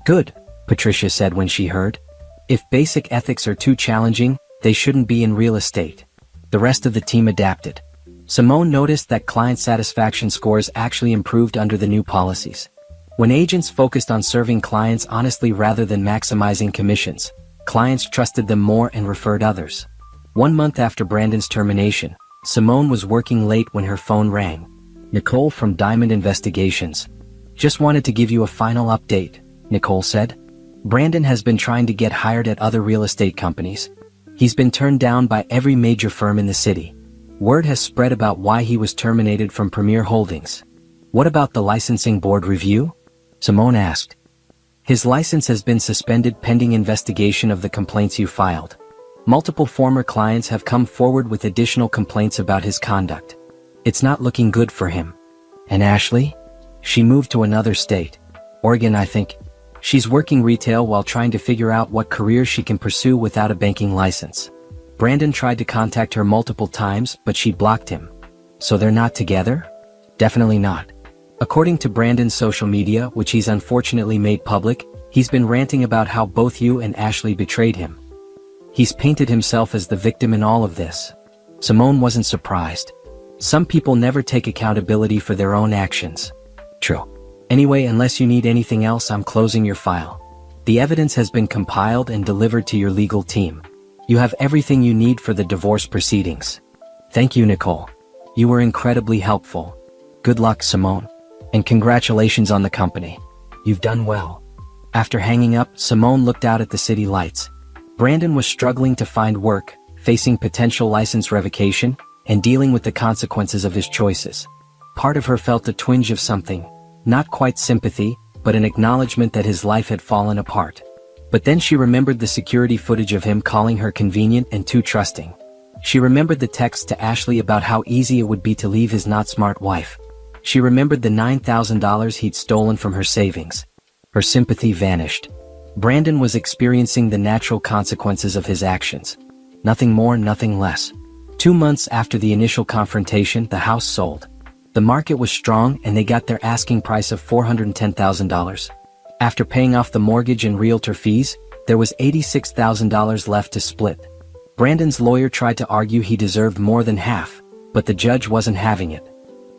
A: Good, Patricia said when she heard. If basic ethics are too challenging, they shouldn't be in real estate. The rest of the team adapted. Simone noticed that client satisfaction scores actually improved under the new policies. When agents focused on serving clients honestly rather than maximizing commissions, clients trusted them more and referred others. 1 month after Brandon's termination, Simone was working late when her phone rang. Nicole from Diamond Investigations. Just wanted to give you a final update, Nicole said. Brandon has been trying to get hired at other real estate companies. He's been turned down by every major firm in the city. Word has spread about why he was terminated from Premier Holdings. What about the licensing board review? Simone asked. His license has been suspended pending investigation of the complaints you filed. Multiple former clients have come forward with additional complaints about his conduct. It's not looking good for him. And Ashley? She moved to another state. Oregon, I think. She's working retail while trying to figure out what career she can pursue without a banking license. Brandon tried to contact her multiple times, but she blocked him. So they're not together? Definitely not. According to Brandon's social media, which he's unfortunately made public, he's been ranting about how both you and Ashley betrayed him. He's painted himself as the victim in all of this. Simone wasn't surprised. Some people never take accountability for their own actions. True. Anyway, unless you need anything else, I'm closing your file. The evidence has been compiled and delivered to your legal team. You have everything you need for the divorce proceedings. Thank you, Nicole. You were incredibly helpful. Good luck, Simone. And congratulations on the company. You've done well. After hanging up, Simone looked out at the city lights. Brandon was struggling to find work, facing potential license revocation, and dealing with the consequences of his choices. Part of her felt a twinge of something, not quite sympathy, but an acknowledgement that his life had fallen apart. But then she remembered the security footage of him calling her convenient and too trusting. She remembered the text to Ashley about how easy it would be to leave his not-smart wife. She remembered the $9,000 he'd stolen from her savings. Her sympathy vanished. Brandon was experiencing the natural consequences of his actions. Nothing more, nothing less. 2 months after the initial confrontation, the house sold. The market was strong and they got their asking price of $410,000. After paying off the mortgage and realtor fees, there was $86,000 left to split. Brandon's lawyer tried to argue he deserved more than half, but the judge wasn't having it.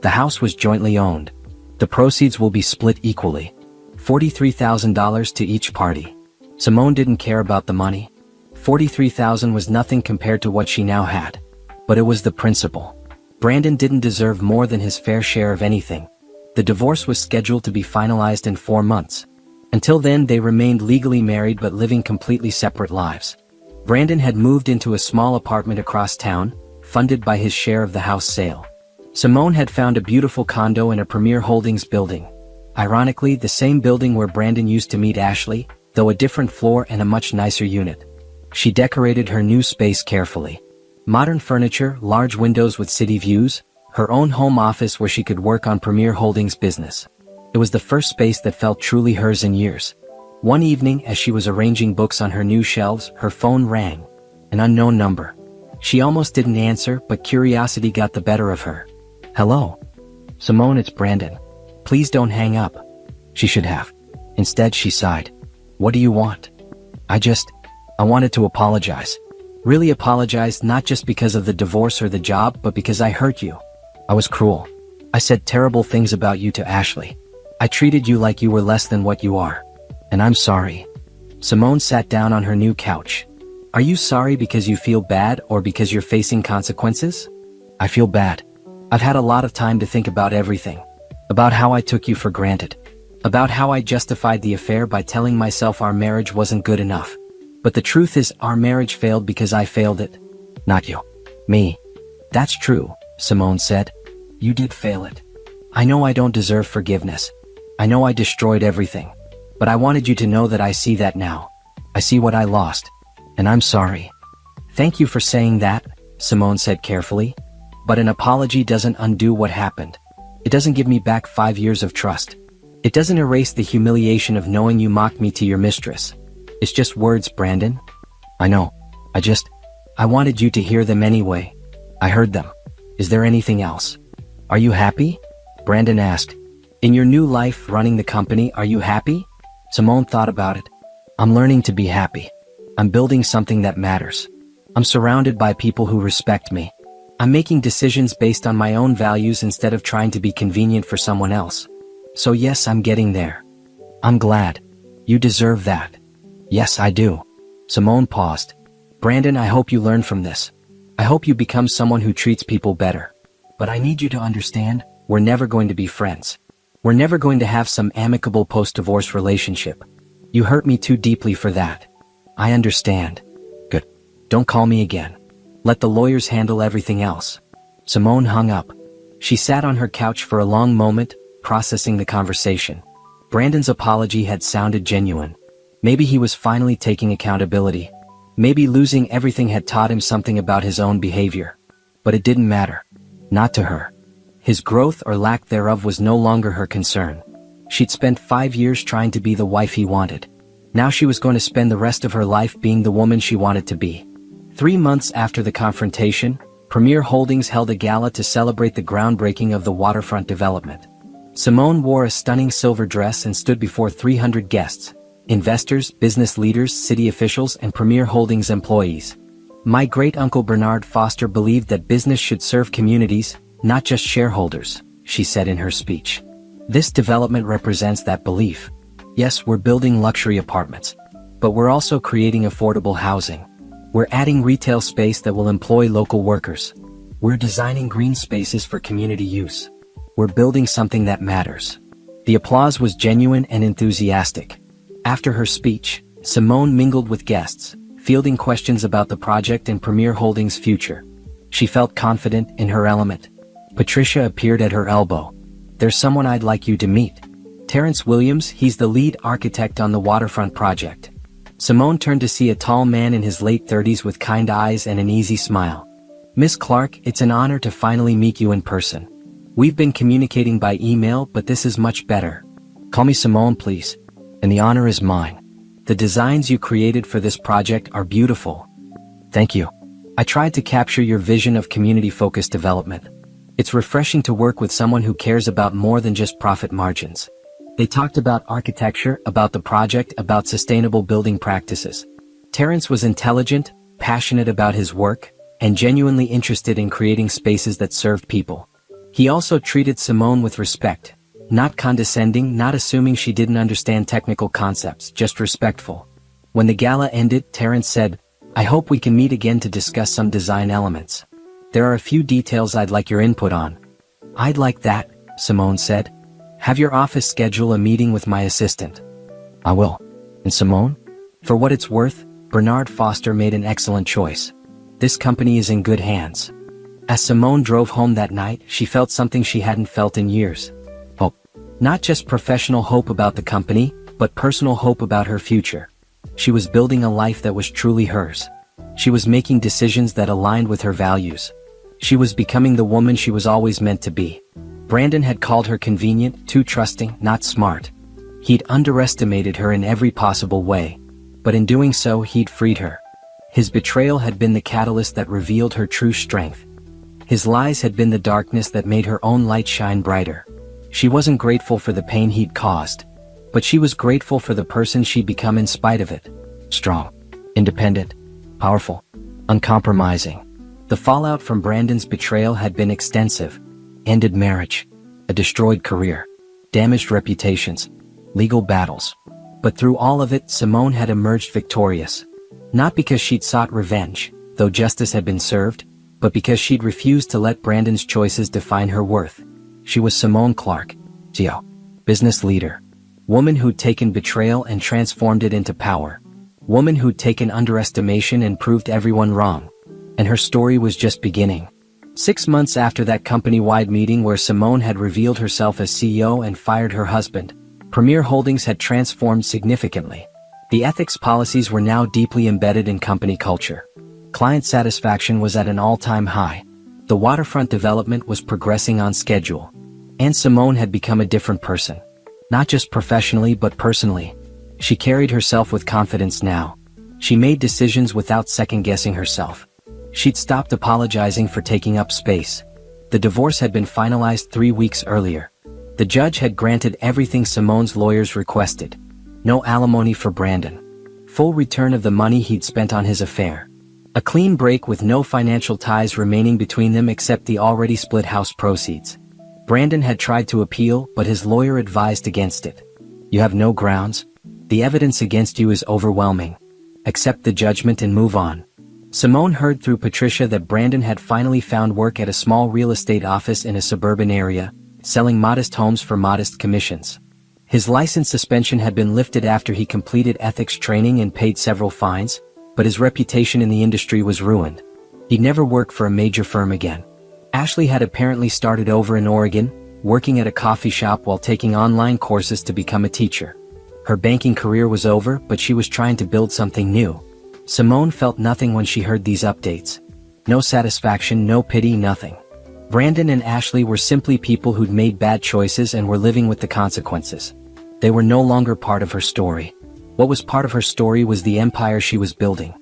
A: The house was jointly owned. The proceeds will be split equally. $43,000 to each party. Simone didn't care about the money. $43,000 was nothing compared to what she now had. But it was the principle. Brandon didn't deserve more than his fair share of anything. The divorce was scheduled to be finalized in 4 months. Until then, they remained legally married but living completely separate lives. Brandon had moved into a small apartment across town, funded by his share of the house sale. Simone had found a beautiful condo in a Premier Holdings building. Ironically, the same building where Brandon used to meet Ashley, though a different floor and a much nicer unit. She decorated her new space carefully. Modern furniture, large windows with city views, her own home office where she could work on Premier Holdings business. It was the first space that felt truly hers in years. One evening, as she was arranging books on her new shelves, her phone rang. An unknown number. She almost didn't answer, but curiosity got the better of her. Hello? Simone, it's Brandon. Please don't hang up. She should have. Instead, she sighed. What do you want? I wanted to apologize. Really apologize, not just because of the divorce or the job, but because I hurt you. I was cruel. I said terrible things about you to Ashley. I treated you like you were less than what you are. And I'm sorry. Simone sat down on her new couch. Are you sorry because you feel bad or because you're facing consequences? I feel bad. I've had a lot of time to think about everything. About how I took you for granted. About how I justified the affair by telling myself our marriage wasn't good enough. But the truth is, our marriage failed because I failed it. Not you. Me. That's true, Simone said. You did fail it. I know I don't deserve forgiveness. I know I destroyed everything. But I wanted you to know that I see that now. I see what I lost. And I'm sorry. Thank you for saying that, Simone said carefully. But an apology doesn't undo what happened. It doesn't give me back 5 years of trust. It doesn't erase the humiliation of knowing you mocked me to your mistress. It's just words, Brandon. I know. I wanted you to hear them anyway. I heard them. Is there anything else? Are you happy? Brandon asked. In your new life running the company, are you happy? Simone thought about it. I'm learning to be happy. I'm building something that matters. I'm surrounded by people who respect me. I'm making decisions based on my own values instead of trying to be convenient for someone else. So yes, I'm getting there. I'm glad. You deserve that. Yes, I do. Simone paused. Brandon, I hope you learn from this. I hope you become someone who treats people better. But I need you to understand, we're never going to be friends. We're never going to have some amicable post-divorce relationship. You hurt me too deeply for that. I understand. Good. Don't call me again. Let the lawyers handle everything else. Simone hung up. She sat on her couch for a long moment, processing the conversation. Brandon's apology had sounded genuine. Maybe he was finally taking accountability. Maybe losing everything had taught him something about his own behavior. But it didn't matter. Not to her. His growth or lack thereof was no longer her concern. She'd spent 5 years trying to be the wife he wanted. Now she was going to spend the rest of her life being the woman she wanted to be. 3 months after the confrontation, Premier Holdings held a gala to celebrate the groundbreaking of the waterfront development. Simone wore a stunning silver dress and stood before 300 guests. Investors, business leaders, city officials, and Premier Holdings employees. My great-uncle Bernard Foster believed that business should serve communities, not just shareholders, she said in her speech. This development represents that belief. Yes, we're building luxury apartments. But we're also creating affordable housing. We're adding retail space that will employ local workers. We're designing green spaces for community use. We're building something that matters. The applause was genuine and enthusiastic. After her speech, Simone mingled with guests, fielding questions about the project and Premier Holdings' future. She felt confident in her element. Patricia appeared at her elbow. "There's someone I'd like you to meet. Terrence Williams, he's the lead architect on the waterfront project." Simone turned to see a tall man in his late 30s with kind eyes and an easy smile. "Miss Clark, it's an honor to finally meet you in person. We've been communicating by email, but this is much better. Call me Simone, please. And the honor is mine. The designs you created for this project are beautiful." "Thank you. I tried to capture your vision of community-focused development. It's refreshing to work with someone who cares about more than just profit margins." They talked about architecture, about the project, about sustainable building practices. Terrence was intelligent, passionate about his work, and genuinely interested in creating spaces that served people. He also treated Simone with respect. Not condescending, not assuming she didn't understand technical concepts, just respectful. When the gala ended, Terrence said, "I hope we can meet again to discuss some design elements. There are a few details I'd like your input on." "I'd like that," Simone said. "Have your office schedule a meeting with my assistant." "I will. And Simone? For what it's worth, Bernard Foster made an excellent choice. This company is in good hands." As Simone drove home that night, she felt something she hadn't felt in years. Hope. Not just professional hope about the company, but personal hope about her future. She was building a life that was truly hers. She was making decisions that aligned with her values. She was becoming the woman she was always meant to be. Brandon had called her convenient, too trusting, not smart. He'd underestimated her in every possible way. But in doing so, he'd freed her. His betrayal had been the catalyst that revealed her true strength. His lies had been the darkness that made her own light shine brighter. She wasn't grateful for the pain he'd caused, but she was grateful for the person she'd become in spite of it. Strong, independent, powerful, uncompromising. The fallout from Brandon's betrayal had been extensive. Ended marriage, a destroyed career, damaged reputations, legal battles. But through all of it, Simone had emerged victorious. Not because she'd sought revenge, though justice had been served, but because she'd refused to let Brandon's choices define her worth. She was Simone Clark, CEO, business leader. Woman who'd taken betrayal and transformed it into power. Woman who'd taken underestimation and proved everyone wrong. And her story was just beginning. 6 months after that company-wide meeting where Simone had revealed herself as CEO and fired her husband, Premier Holdings had transformed significantly. The ethics policies were now deeply embedded in company culture. Client satisfaction was at an all-time high. The waterfront development was progressing on schedule. And Simone had become a different person. Not just professionally but personally. She carried herself with confidence now. She made decisions without second-guessing herself. She'd stopped apologizing for taking up space. The divorce had been finalized 3 weeks earlier. The judge had granted everything Simone's lawyers requested. No alimony for Brandon. Full return of the money he'd spent on his affair. A clean break with no financial ties remaining between them except the already split house proceeds. Brandon had tried to appeal, but his lawyer advised against it. "You have no grounds. The evidence against you is overwhelming. Accept the judgment and move on." Simone heard through Patricia that Brandon had finally found work at a small real estate office in a suburban area, selling modest homes for modest commissions. His license suspension had been lifted after he completed ethics training and paid several fines, but his reputation in the industry was ruined. He'd never work for a major firm again. Ashley had apparently started over in Oregon, working at a coffee shop while taking online courses to become a teacher. Her banking career was over, but she was trying to build something new. Simone felt nothing when she heard these updates. No satisfaction, no pity, nothing. Brandon and Ashley were simply people who'd made bad choices and were living with the consequences. They were no longer part of her story. What was part of her story was the empire she was building.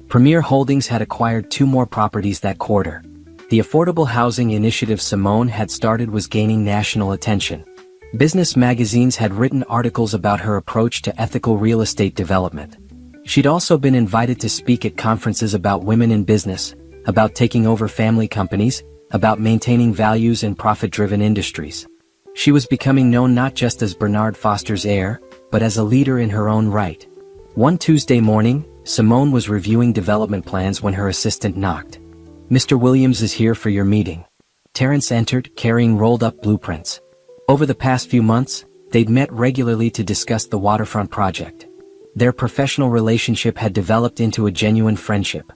A: Premier Holdings had acquired 2 more properties that quarter. The affordable housing initiative Simone had started was gaining national attention. Business magazines had written articles about her approach to ethical real estate development. She'd also been invited to speak at conferences about women in business, about taking over family companies, about maintaining values in profit-driven industries. She was becoming known not just as Bernard Foster's heir, but as a leader in her own right. One Tuesday morning, Simone was reviewing development plans when her assistant knocked. "Mr. Williams is here for your meeting." Terrence entered, carrying rolled-up blueprints. Over the past few months, They'd met regularly to discuss the waterfront project. Their professional relationship had developed into a genuine friendship.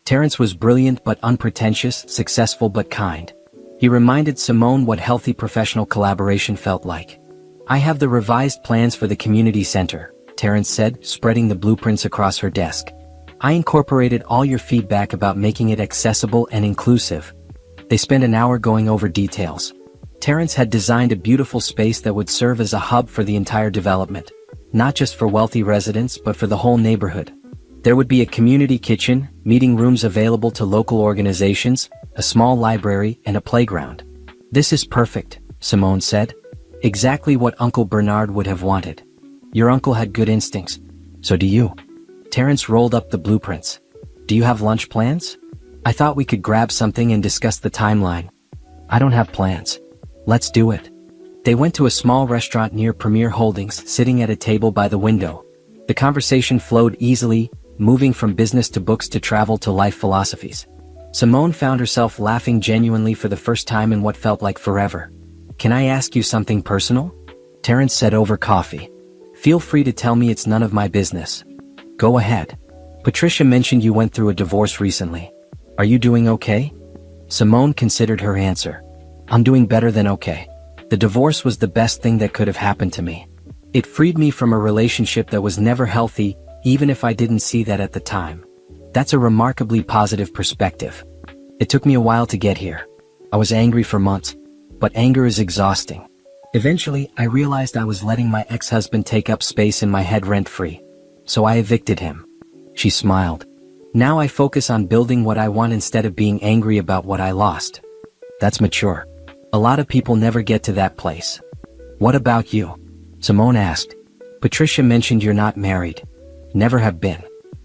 A: Terence was brilliant but unpretentious, successful but kind. He reminded Simone what healthy professional collaboration felt like. "I have the revised plans for the community center," Terence said, spreading the blueprints across her desk. "I incorporated all your feedback about making it accessible and inclusive." They spent an hour going over details. Terence had designed a beautiful space that would serve as a hub for the entire development, not just for wealthy residents but for the whole neighborhood. There would be a community kitchen, meeting rooms available to local organizations, a small library, and a playground. "This is perfect," Simone said. "Exactly what Uncle Bernard would have wanted." "Your uncle had good instincts. So do you." Terence rolled up the blueprints. "Do you have lunch plans? I thought we could grab something and discuss the timeline." "I don't have plans. Let's do it." They went to a small restaurant near Premier Holdings, sitting at a table by the window. The conversation flowed easily, moving from business to books to travel to life philosophies. Simone found herself laughing genuinely for the first time in what felt like forever. "Can I ask you something personal?" Terence said over coffee. "Feel free to tell me, it's none of my business." "Go ahead." "Patricia mentioned you went through a divorce recently. Are you doing okay?" Simone considered her answer. "I'm doing better than okay. The divorce was the best thing that could have happened to me. It freed me from a relationship that was never healthy, even if I didn't see that at the time. That's a remarkably positive perspective. It took me a while to get here. I was angry for months, but anger is exhausting. Eventually, I realized I was letting my ex-husband take up space in my head rent-free. So I evicted him." She smiled. "Now I focus on building what I want instead of being angry about what I lost." "That's mature. A lot of people never get to that place." "What about you?" Simone asked. "Patricia mentioned you're not married." "Never have been.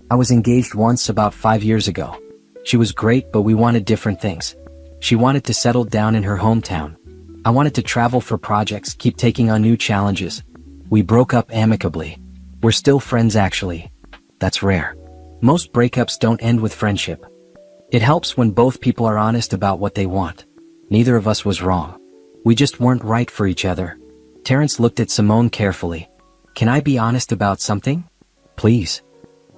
A: I was engaged once about 5 years ago. She was great, but we wanted different things. She wanted to settle down in her hometown. I wanted to travel for projects, keep taking on new challenges. We broke up amicably. We're still friends actually. That's rare. Most breakups don't end with friendship. It helps when both people are honest about what they want. Neither of us was wrong. We just weren't right for each other." Terence looked at Simone carefully. "Can I be honest about something? Please.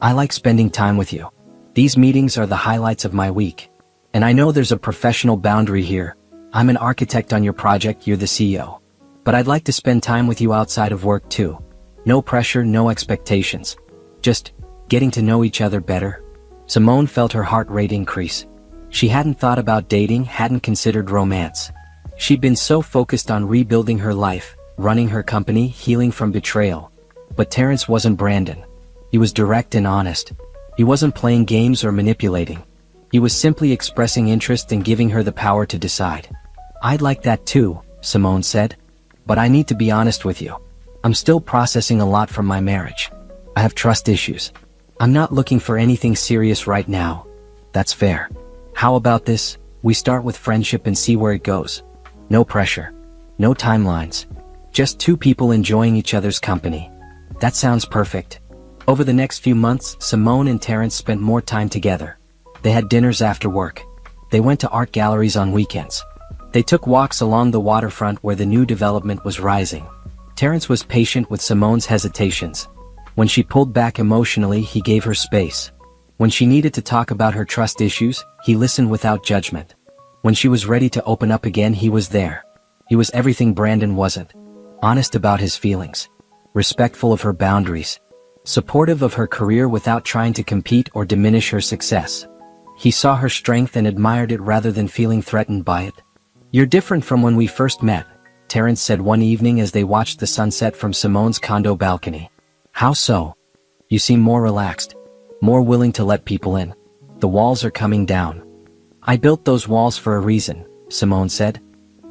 A: I like spending time with you. These meetings are the highlights of my week. And I know there's a professional boundary here. I'm an architect on your project, you're the CEO. But I'd like to spend time with you outside of work too. No pressure, no expectations. Just getting to know each other better." Simone felt her heart rate increase. She hadn't thought about dating, hadn't considered romance. She'd been so focused on rebuilding her life, running her company, healing from betrayal. But Terence wasn't Brandon. He was direct and honest. He wasn't playing games or manipulating. He was simply expressing interest and giving her the power to decide. "I'd like that too," Simone said. "But I need to be honest with you. I'm still processing a lot from my marriage. I have trust issues. I'm not looking for anything serious right now." "That's fair. How about this? We start with friendship and see where it goes. No pressure. No timelines. Just two people enjoying each other's company." "That sounds perfect." Over the next few months, Simone and Terence spent more time together. They had dinners after work. They went to art galleries on weekends. They took walks along the waterfront where the new development was rising. Terence was patient with Simone's hesitations. When she pulled back emotionally, he gave her space. When she needed to talk about her trust issues, he listened without judgment. When she was ready to open up again, he was there. He was everything Brandon wasn't. Honest about his feelings. Respectful of her boundaries. Supportive of her career without trying to compete or diminish her success. He saw her strength and admired it rather than feeling threatened by it. "You're different from when we first met," Terence said one evening as they watched the sunset from Simone's condo balcony. "How so?" "You seem more relaxed. More willing to let people in. The walls are coming down." "I built those walls for a reason," Simone said.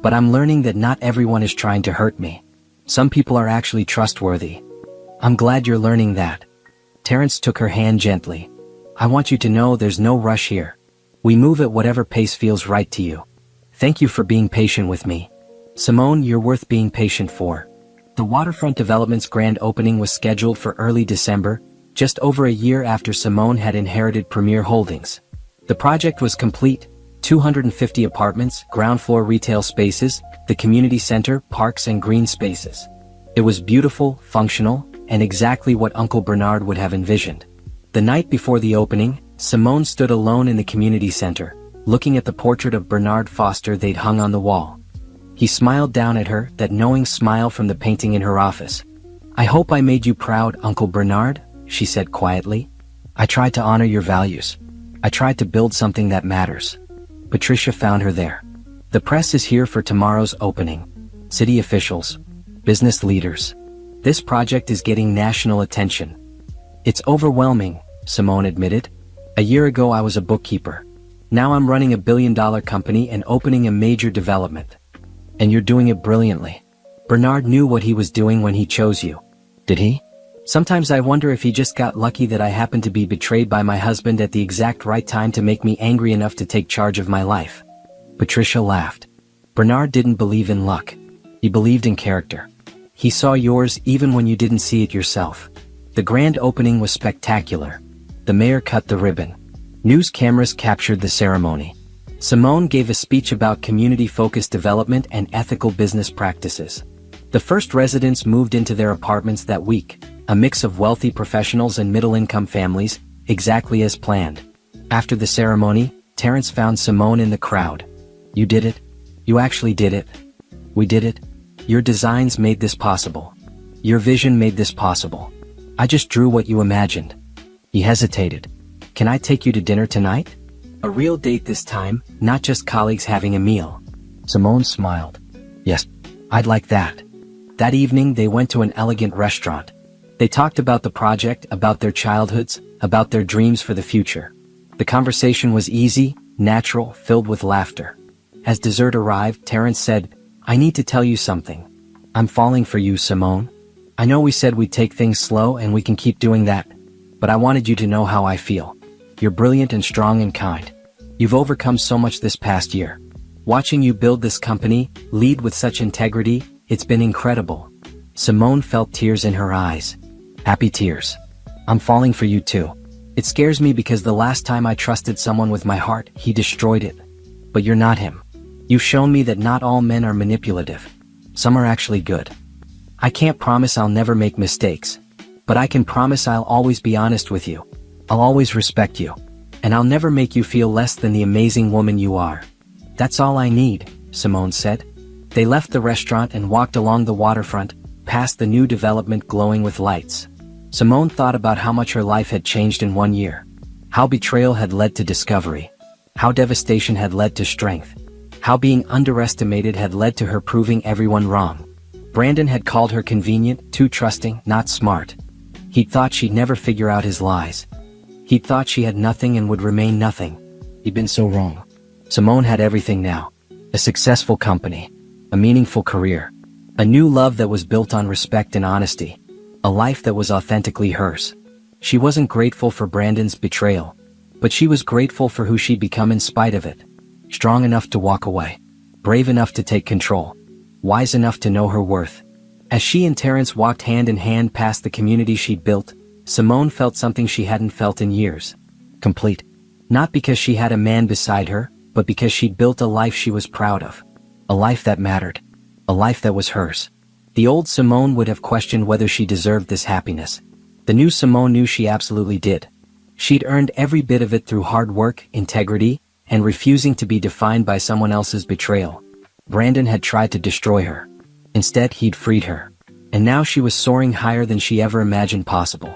A: "But I'm learning that not everyone is trying to hurt me. Some people are actually trustworthy." "I'm glad you're learning that." Terence took her hand gently. "I want you to know there's no rush here. We move at whatever pace feels right to you. Thank you for being patient with me." "Simone, you're worth being patient for." The waterfront development's grand opening was scheduled for early December, just over a year after Simone had inherited Premier Holdings. The project was complete: 250 apartments, ground floor retail spaces, the community center, parks and green spaces. It was beautiful, functional, and exactly what Uncle Bernard would have envisioned. The night before the opening, Simone stood alone in the community center, looking at the portrait of Bernard Foster they'd hung on the wall. He smiled down at her, that knowing smile from the painting in her office. "I hope I made you proud, Uncle Bernard," she said quietly. "I tried to honor your values. I tried to build something that matters." Patricia found her there. "The press is here for tomorrow's opening. City officials, business leaders. This project is getting national attention." "It's overwhelming," Simone admitted. "A year ago I was a bookkeeper. Now I'm running a billion-dollar company and opening a major development. And you're doing it brilliantly. Bernard knew what he was doing when he chose you. Did he? Sometimes I wonder if he just got lucky that I happened to be betrayed by my husband at the exact right time to make me angry enough to take charge of my life." Patricia laughed. "Bernard didn't believe in luck. He believed in character. He saw yours even when you didn't see it yourself." The grand opening was spectacular. The mayor cut the ribbon. News cameras captured the ceremony. Simone gave a speech about community-focused development and ethical business practices. The first residents moved into their apartments that week, a mix of wealthy professionals and middle-income families, exactly as planned. After the ceremony, Terrence found Simone in the crowd. "You did it. You actually did it. We did it. Your designs made this possible. Your vision made this possible. I just drew what you imagined." He hesitated. "Can I take you to dinner tonight? A real date this time, not just colleagues having a meal." Simone smiled. "Yes, I'd like that." That evening they went to an elegant restaurant. They talked about the project, about their childhoods, about their dreams for the future. The conversation was easy, natural, filled with laughter. As dessert arrived, Terrence said, "I need to tell you something. I'm falling for you, Simone. I know we said we'd take things slow and we can keep doing that. But I wanted you to know how I feel. You're brilliant and strong and kind. You've overcome so much this past year. Watching you build this company, lead with such integrity, it's been incredible." Simone felt tears in her eyes. Happy tears. "I'm falling for you too. It scares me because the last time I trusted someone with my heart, he destroyed it. But you're not him. You've shown me that not all men are manipulative. Some are actually good. I can't promise I'll never make mistakes. But I can promise I'll always be honest with you. I'll always respect you. And I'll never make you feel less than the amazing woman you are." "That's all I need," Simone said. They left the restaurant and walked along the waterfront, past the new development glowing with lights. Simone thought about how much her life had changed in 1 year. How betrayal had led to discovery. How devastation had led to strength. How being underestimated had led to her proving everyone wrong. Brandon had called her convenient, too trusting, not smart. He'd thought she'd never figure out his lies. He'd thought she had nothing and would remain nothing. He'd been so wrong. Simone had everything now. A successful company. A meaningful career. A new love that was built on respect and honesty. A life that was authentically hers. She wasn't grateful for Brandon's betrayal. But she was grateful for who she'd become in spite of it. Strong enough to walk away. Brave enough to take control. Wise enough to know her worth. As she and Terrence walked hand in hand past the community she'd built, Simone felt something she hadn't felt in years. Complete. Not because she had a man beside her, but because she'd built a life she was proud of. A life that mattered. A life that was hers. The old Simone would have questioned whether she deserved this happiness. The new Simone knew she absolutely did. She'd earned every bit of it through hard work, integrity, and refusing to be defined by someone else's betrayal. Brandon had tried to destroy her. Instead, he'd freed her. And now she was soaring higher than she ever imagined possible.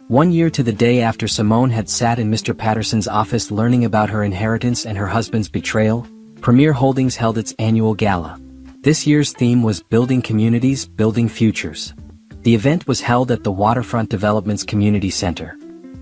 A: 1 year to the day after Simone had sat in Mr. Patterson's office learning about her inheritance and her husband's betrayal, Premier Holdings held its annual gala. This year's theme was Building Communities, Building Futures. The event was held at the Waterfront Development's Community Center.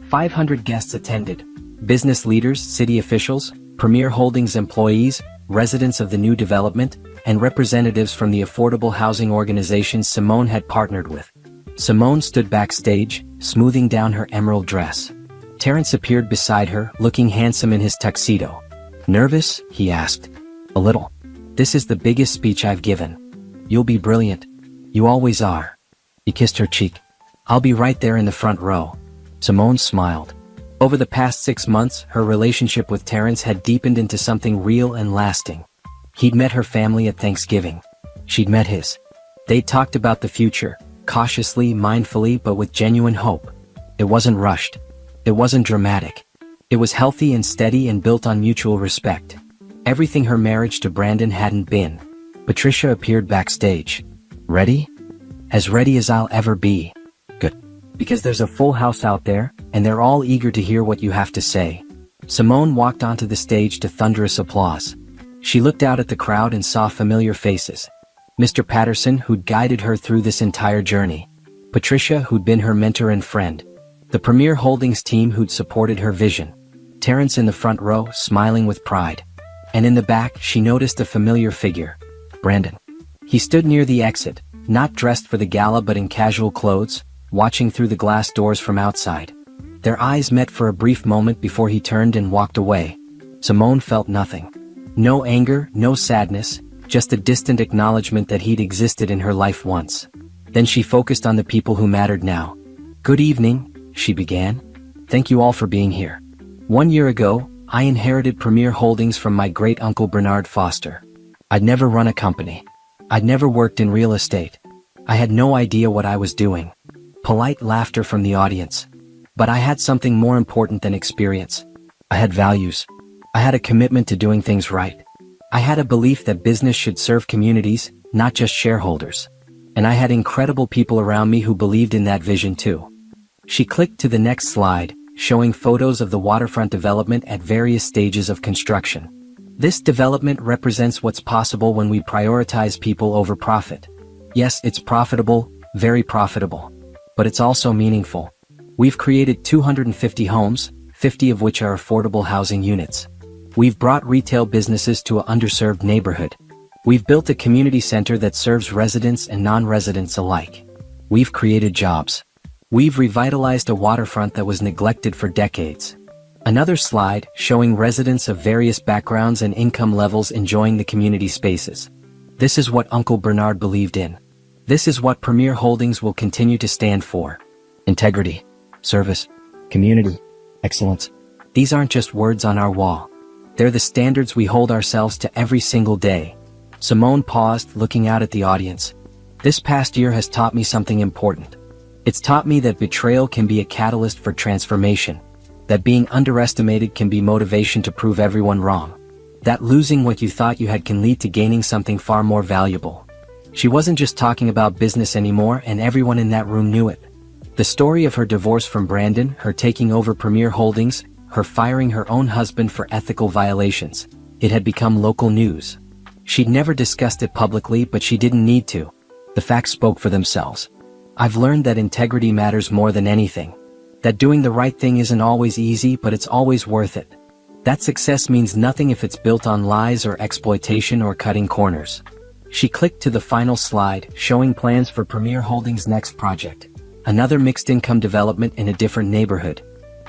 A: 500 guests attended. Business leaders, city officials, Premier Holdings employees, residents of the new development, and representatives from the affordable housing organizations Simone had partnered with. Simone stood backstage, smoothing down her emerald dress. Terrence appeared beside her, looking handsome in his tuxedo. "Nervous?" he asked. "A little. This is the biggest speech I've given. You'll be brilliant. You always are." He kissed her cheek. "I'll be right there in the front row." Simone smiled. Over the past 6 months, her relationship with Terrence had deepened into something real and lasting. He'd met her family at Thanksgiving. She'd met his. They talked about the future, cautiously, mindfully, but with genuine hope. It wasn't rushed. It wasn't dramatic. It was healthy and steady and built on mutual respect. Everything her marriage to Brandon hadn't been. Patricia appeared backstage. Ready? As ready as I'll ever be. Good. Because there's a full house out there, and they're all eager to hear what you have to say. Simone walked onto the stage to thunderous applause. She looked out at the crowd and saw familiar faces. Mr. Patterson, who'd guided her through this entire journey. Patricia, who'd been her mentor and friend. The Premier Holdings team who'd supported her vision. Terrence in the front row, smiling with pride. And in the back, she noticed a familiar figure. Brandon. He stood near the exit, not dressed for the gala but in casual clothes, watching through the glass doors from outside. Their eyes met for a brief moment before he turned and walked away. Simone felt nothing. No anger, no sadness, just a distant acknowledgement that he'd existed in her life once. Then she focused on the people who mattered now. "Good evening," she began. "Thank you all for being here. 1 year ago, I inherited Premier Holdings from my great-uncle Bernard Foster. I'd never run a company. I'd never worked in real estate. I had no idea what I was doing." Polite laughter from the audience. "But I had something more important than experience. I had values. I had a commitment to doing things right. I had a belief that business should serve communities, not just shareholders. And I had incredible people around me who believed in that vision too." She clicked to the next slide, showing photos of the waterfront development at various stages of construction. This development represents what's possible when we prioritize people over profit. Yes, it's profitable, very profitable. But it's also meaningful. We've created 250 homes, 50 of which are affordable housing units. We've brought retail businesses to an underserved neighborhood. We've built a community center that serves residents and non-residents alike. We've created jobs. We've revitalized a waterfront that was neglected for decades. Another slide showing residents of various backgrounds and income levels enjoying the community spaces. This is what Uncle Bernard believed in. This is what Premier Holdings will continue to stand for. Integrity, service, community, excellence. These aren't just words on our wall. They're the standards we hold ourselves to every single day. Simone paused, looking out at the audience. This past year has taught me something important. It's taught me that betrayal can be a catalyst for transformation. That being underestimated can be motivation to prove everyone wrong. That losing what you thought you had can lead to gaining something far more valuable. She wasn't just talking about business anymore, and everyone in that room knew it. The story of her divorce from Brandon, her taking over Premier Holdings, her firing her own husband for ethical violations. It had become local news. She'd never discussed it publicly, but she didn't need to. The facts spoke for themselves. I've learned that integrity matters more than anything. That doing the right thing isn't always easy, but it's always worth it. That success means nothing if it's built on lies or exploitation or cutting corners. She clicked to the final slide, showing plans for Premier Holdings' next project. Another mixed-income development in a different neighborhood.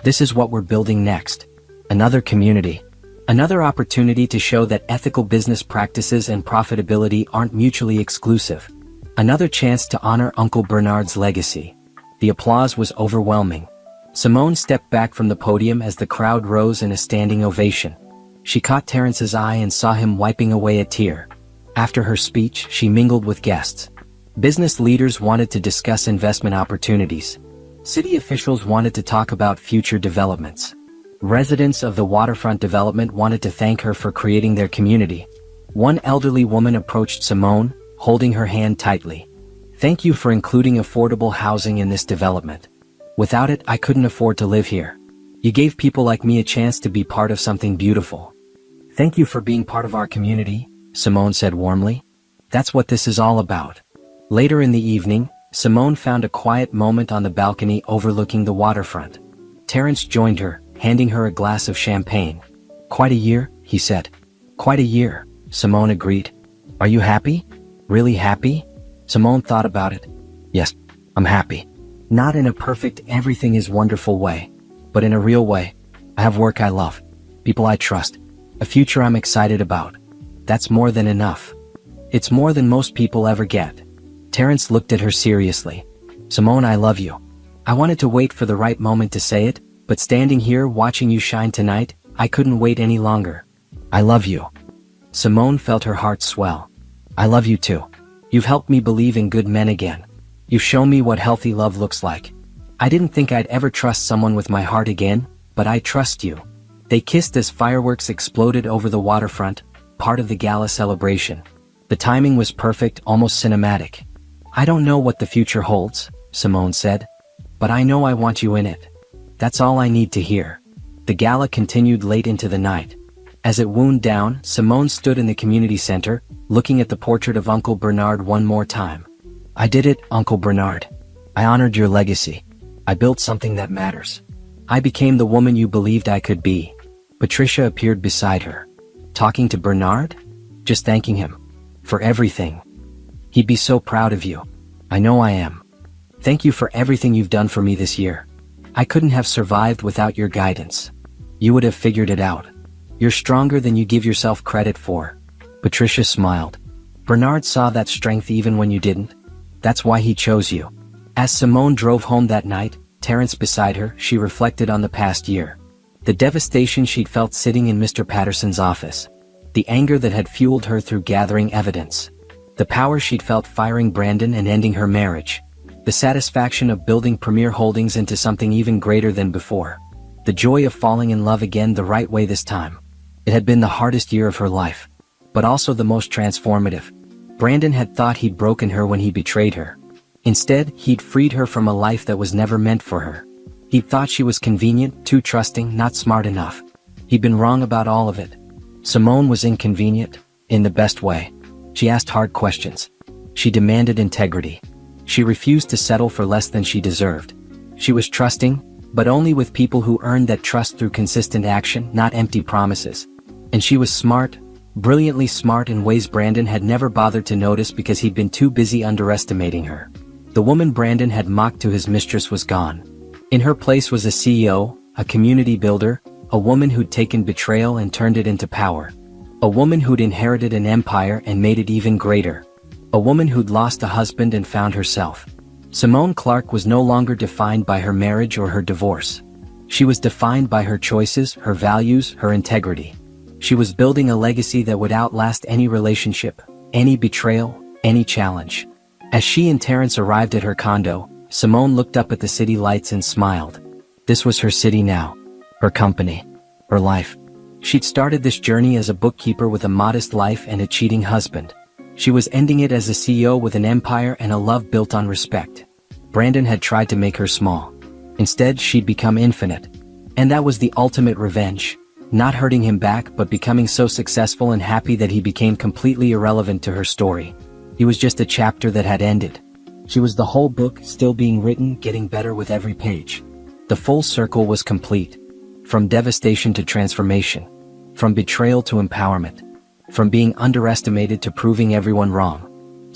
A: This is what we're building next. Another community. Another opportunity to show that ethical business practices and profitability aren't mutually exclusive. Another chance to honor Uncle Bernard's legacy. The applause was overwhelming. Simone stepped back from the podium as the crowd rose in a standing ovation. She caught Terrence's eye and saw him wiping away a tear. After her speech, she mingled with guests. Business leaders wanted to discuss investment opportunities. City officials wanted to talk about future developments. Residents of the waterfront development wanted to thank her for creating their community. One elderly woman approached Simone, holding her hand tightly. "Thank you for including affordable housing in this development. Without it, I couldn't afford to live here. You gave people like me a chance to be part of something beautiful." "Thank you for being part of our community," Simone said warmly. "That's what this is all about." Later in the evening, Simone found a quiet moment on the balcony overlooking the waterfront. Terrence joined her, handing her a glass of champagne. "Quite a year," he said. "Quite a year," Simone agreed. "Are you happy? Really happy?" Simone thought about it. "Yes, I'm happy. Not in a perfect everything is wonderful way, but in a real way. I have work I love, people I trust, a future I'm excited about. That's more than enough. It's more than most people ever get." Terrence looked at her seriously. "Simone, I love you. I wanted to wait for the right moment to say it, but standing here watching you shine tonight, I couldn't wait any longer. I love you." Simone felt her heart swell. "I love you too." You've helped me believe in good men again. You've shown me what healthy love looks like. I didn't think I'd ever trust someone with my heart again, but I trust you." They kissed as fireworks exploded over the waterfront, part of the gala celebration. The timing was perfect, almost cinematic. "I don't know what the future holds," Simone said, "but I know I want you in it. That's all I need to hear." The gala continued late into the night. As it wound down, Simone stood in the community center, looking at the portrait of Uncle Bernard one more time. "I did it, Uncle Bernard. I honored your legacy. I built something that matters. I became the woman you believed I could be." Patricia appeared beside her. "Talking to Bernard? Just thanking him. For everything. He'd be so proud of you." "I know I am. Thank you for everything you've done for me this year. I couldn't have survived without your guidance. You would have figured it out. You're stronger than you give yourself credit for." Patricia smiled. "Bernard saw that strength even when you didn't. That's why he chose you." As Simone drove home that night, Terence beside her, she reflected on the past year. The devastation she'd felt sitting in Mr. Patterson's office. The anger that had fueled her through gathering evidence. The power she'd felt firing Brandon and ending her marriage. The satisfaction of building Premier Holdings into something even greater than before. The joy of falling in love again the right way this time. It had been the hardest year of her life, but also the most transformative. Brandon had thought he'd broken her when he betrayed her. Instead, he'd freed her from a life that was never meant for her. He'd thought she was convenient, too trusting, not smart enough. He'd been wrong about all of it. Simone was inconvenient, in the best way. She asked hard questions. She demanded integrity. She refused to settle for less than she deserved. She was trusting, but only with people who earned that trust through consistent action, not empty promises. And she was smart, brilliantly smart in ways Brandon had never bothered to notice because he'd been too busy underestimating her. The woman Brandon had mocked to his mistress was gone. In her place was a CEO, a community builder, a woman who'd taken betrayal and turned it into power. A woman who'd inherited an empire and made it even greater. A woman who'd lost a husband and found herself. Simone Clark was no longer defined by her marriage or her divorce. She was defined by her choices, her values, her integrity. She was building a legacy that would outlast any relationship, any betrayal, any challenge. As she and Terence arrived at her condo, Simone looked up at the city lights and smiled. This was her city now. Her company. Her life. She'd started this journey as a bookkeeper with a modest life and a cheating husband. She was ending it as a CEO with an empire and a love built on respect. Brandon had tried to make her small. Instead, she'd become infinite. And that was the ultimate revenge. Not hurting him back, but becoming so successful and happy that he became completely irrelevant to her story. He was just a chapter that had ended. She was the whole book, still being written, getting better with every page. The full circle was complete. From devastation to transformation. From betrayal to empowerment. From being underestimated to proving everyone wrong.